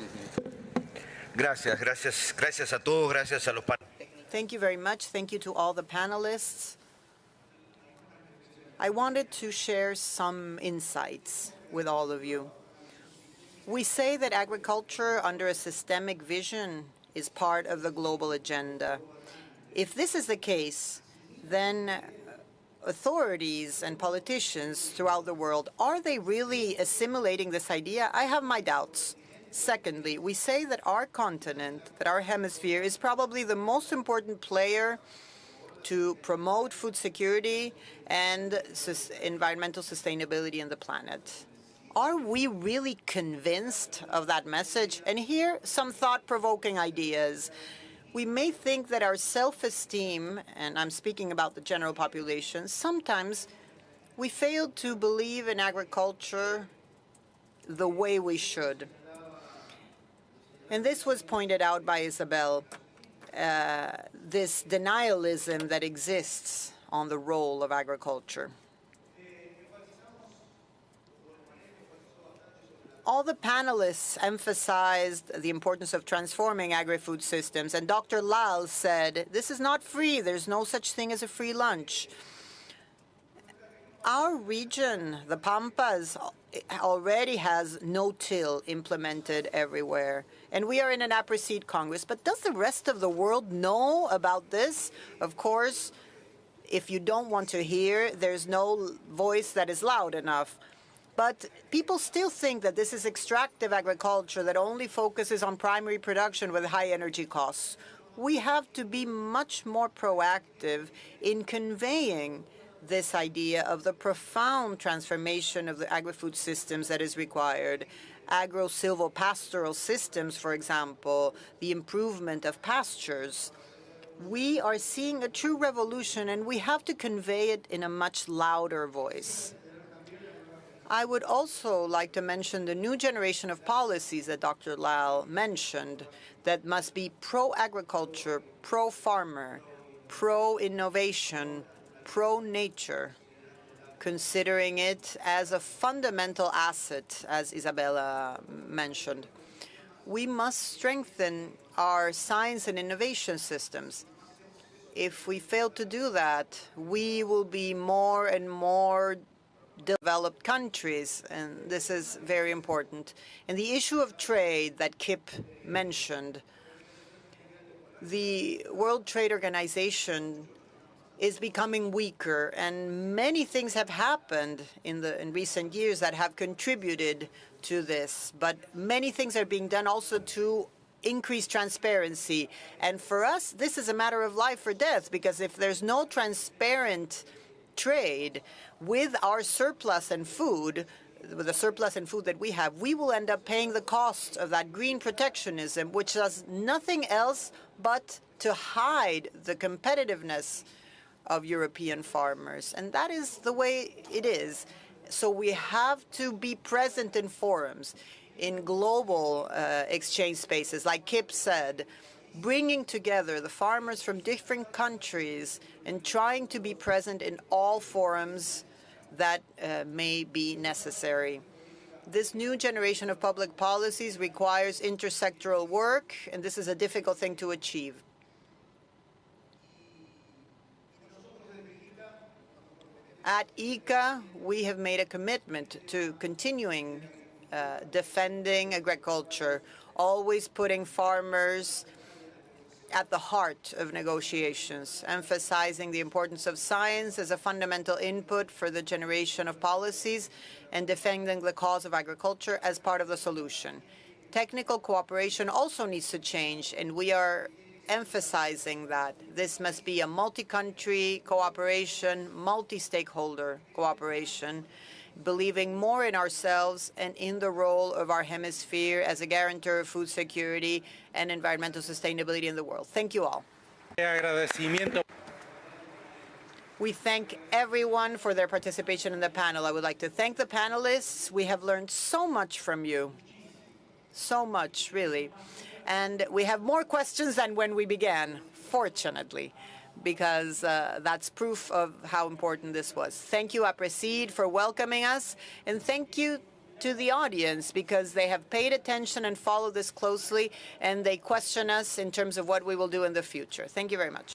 Gracias a todos, gracias a los Thank you very much. Thank you to all the panelists. I wanted to share some insights with all of you. We say that agriculture under a systemic vision is part of the global agenda. If this is the case, then authorities and politicians throughout the world, are they really assimilating this idea? I have my doubts. Secondly, we say that our continent, that our hemisphere, is probably the most important player to promote food security and environmental sustainability in the planet. Are we really convinced of that message? And here, some thought-provoking ideas. We may think that our self-esteem, and I'm speaking about the general population, sometimes we fail to believe in agriculture the way we should. And this was pointed out by Isabela, this denialism that exists on the role of agriculture. All the panelists emphasized the importance of transforming agri-food systems, and Dr. Lal said, this is not free, there's no such thing as a free lunch. Our region, the Pampas, already has no-till implemented everywhere, and we are in an Aapresid Congress. But does the rest of the world know about this? Of course, if you don't want to hear, there's no voice that is loud enough. But people still think that this is extractive agriculture that only focuses on primary production with high energy costs. We have to be much more proactive in conveying this idea of the profound transformation of the agri-food systems that is required. Agro-silvopastoral systems, for example, the improvement of pastures. We are seeing a true revolution, and we have to convey it in a much louder voice. I would also like to mention the new generation of policies that Dr. Lal mentioned that must be pro-agriculture, pro-farmer, pro-innovation, pro-nature, considering it as a fundamental asset, as Isabela mentioned. We must strengthen our science and innovation systems. If we fail to do that, we will be more and more developed countries, and this is very important. And the issue of trade that Kip mentioned, the World Trade Organization is becoming weaker, and many things have happened in recent years that have contributed to this. But many things are being done also to increase transparency. And for us, this is a matter of life or death, because if there's no transparent trade with our surplus in food, with the surplus in food that we have, we will end up paying the cost of that green protectionism, which does nothing else but to hide the competitiveness of European farmers. And that is the way it is. So we have to be present in forums, in global exchange spaces, like Kip said, bringing together the farmers from different countries and trying to be present in all forums that may be necessary. This new generation of public policies requires intersectoral work, and this is a difficult thing to achieve. At IICA, we have made a commitment to continuing defending agriculture, always putting farmers at the heart of negotiations, emphasizing the importance of science as a fundamental input for the generation of policies, and defending the cause of agriculture as part of the solution. Technical cooperation also needs to change, and we are emphasizing that this must be a multi-country cooperation, multi-stakeholder cooperation, believing more in ourselves and in the role of our hemisphere as a guarantor of food security and environmental sustainability in the world. Thank you all. We thank everyone for their participation in the panel. I would like to thank the panelists. We have learned so much from you. So much, really. And we have more questions than when we began, fortunately, because that's proof of how important this was. Thank you, Aapresid, for welcoming us, and thank you to the audience, because they have paid attention and followed this closely, and they question us in terms of what we will do in the future. Thank you very much.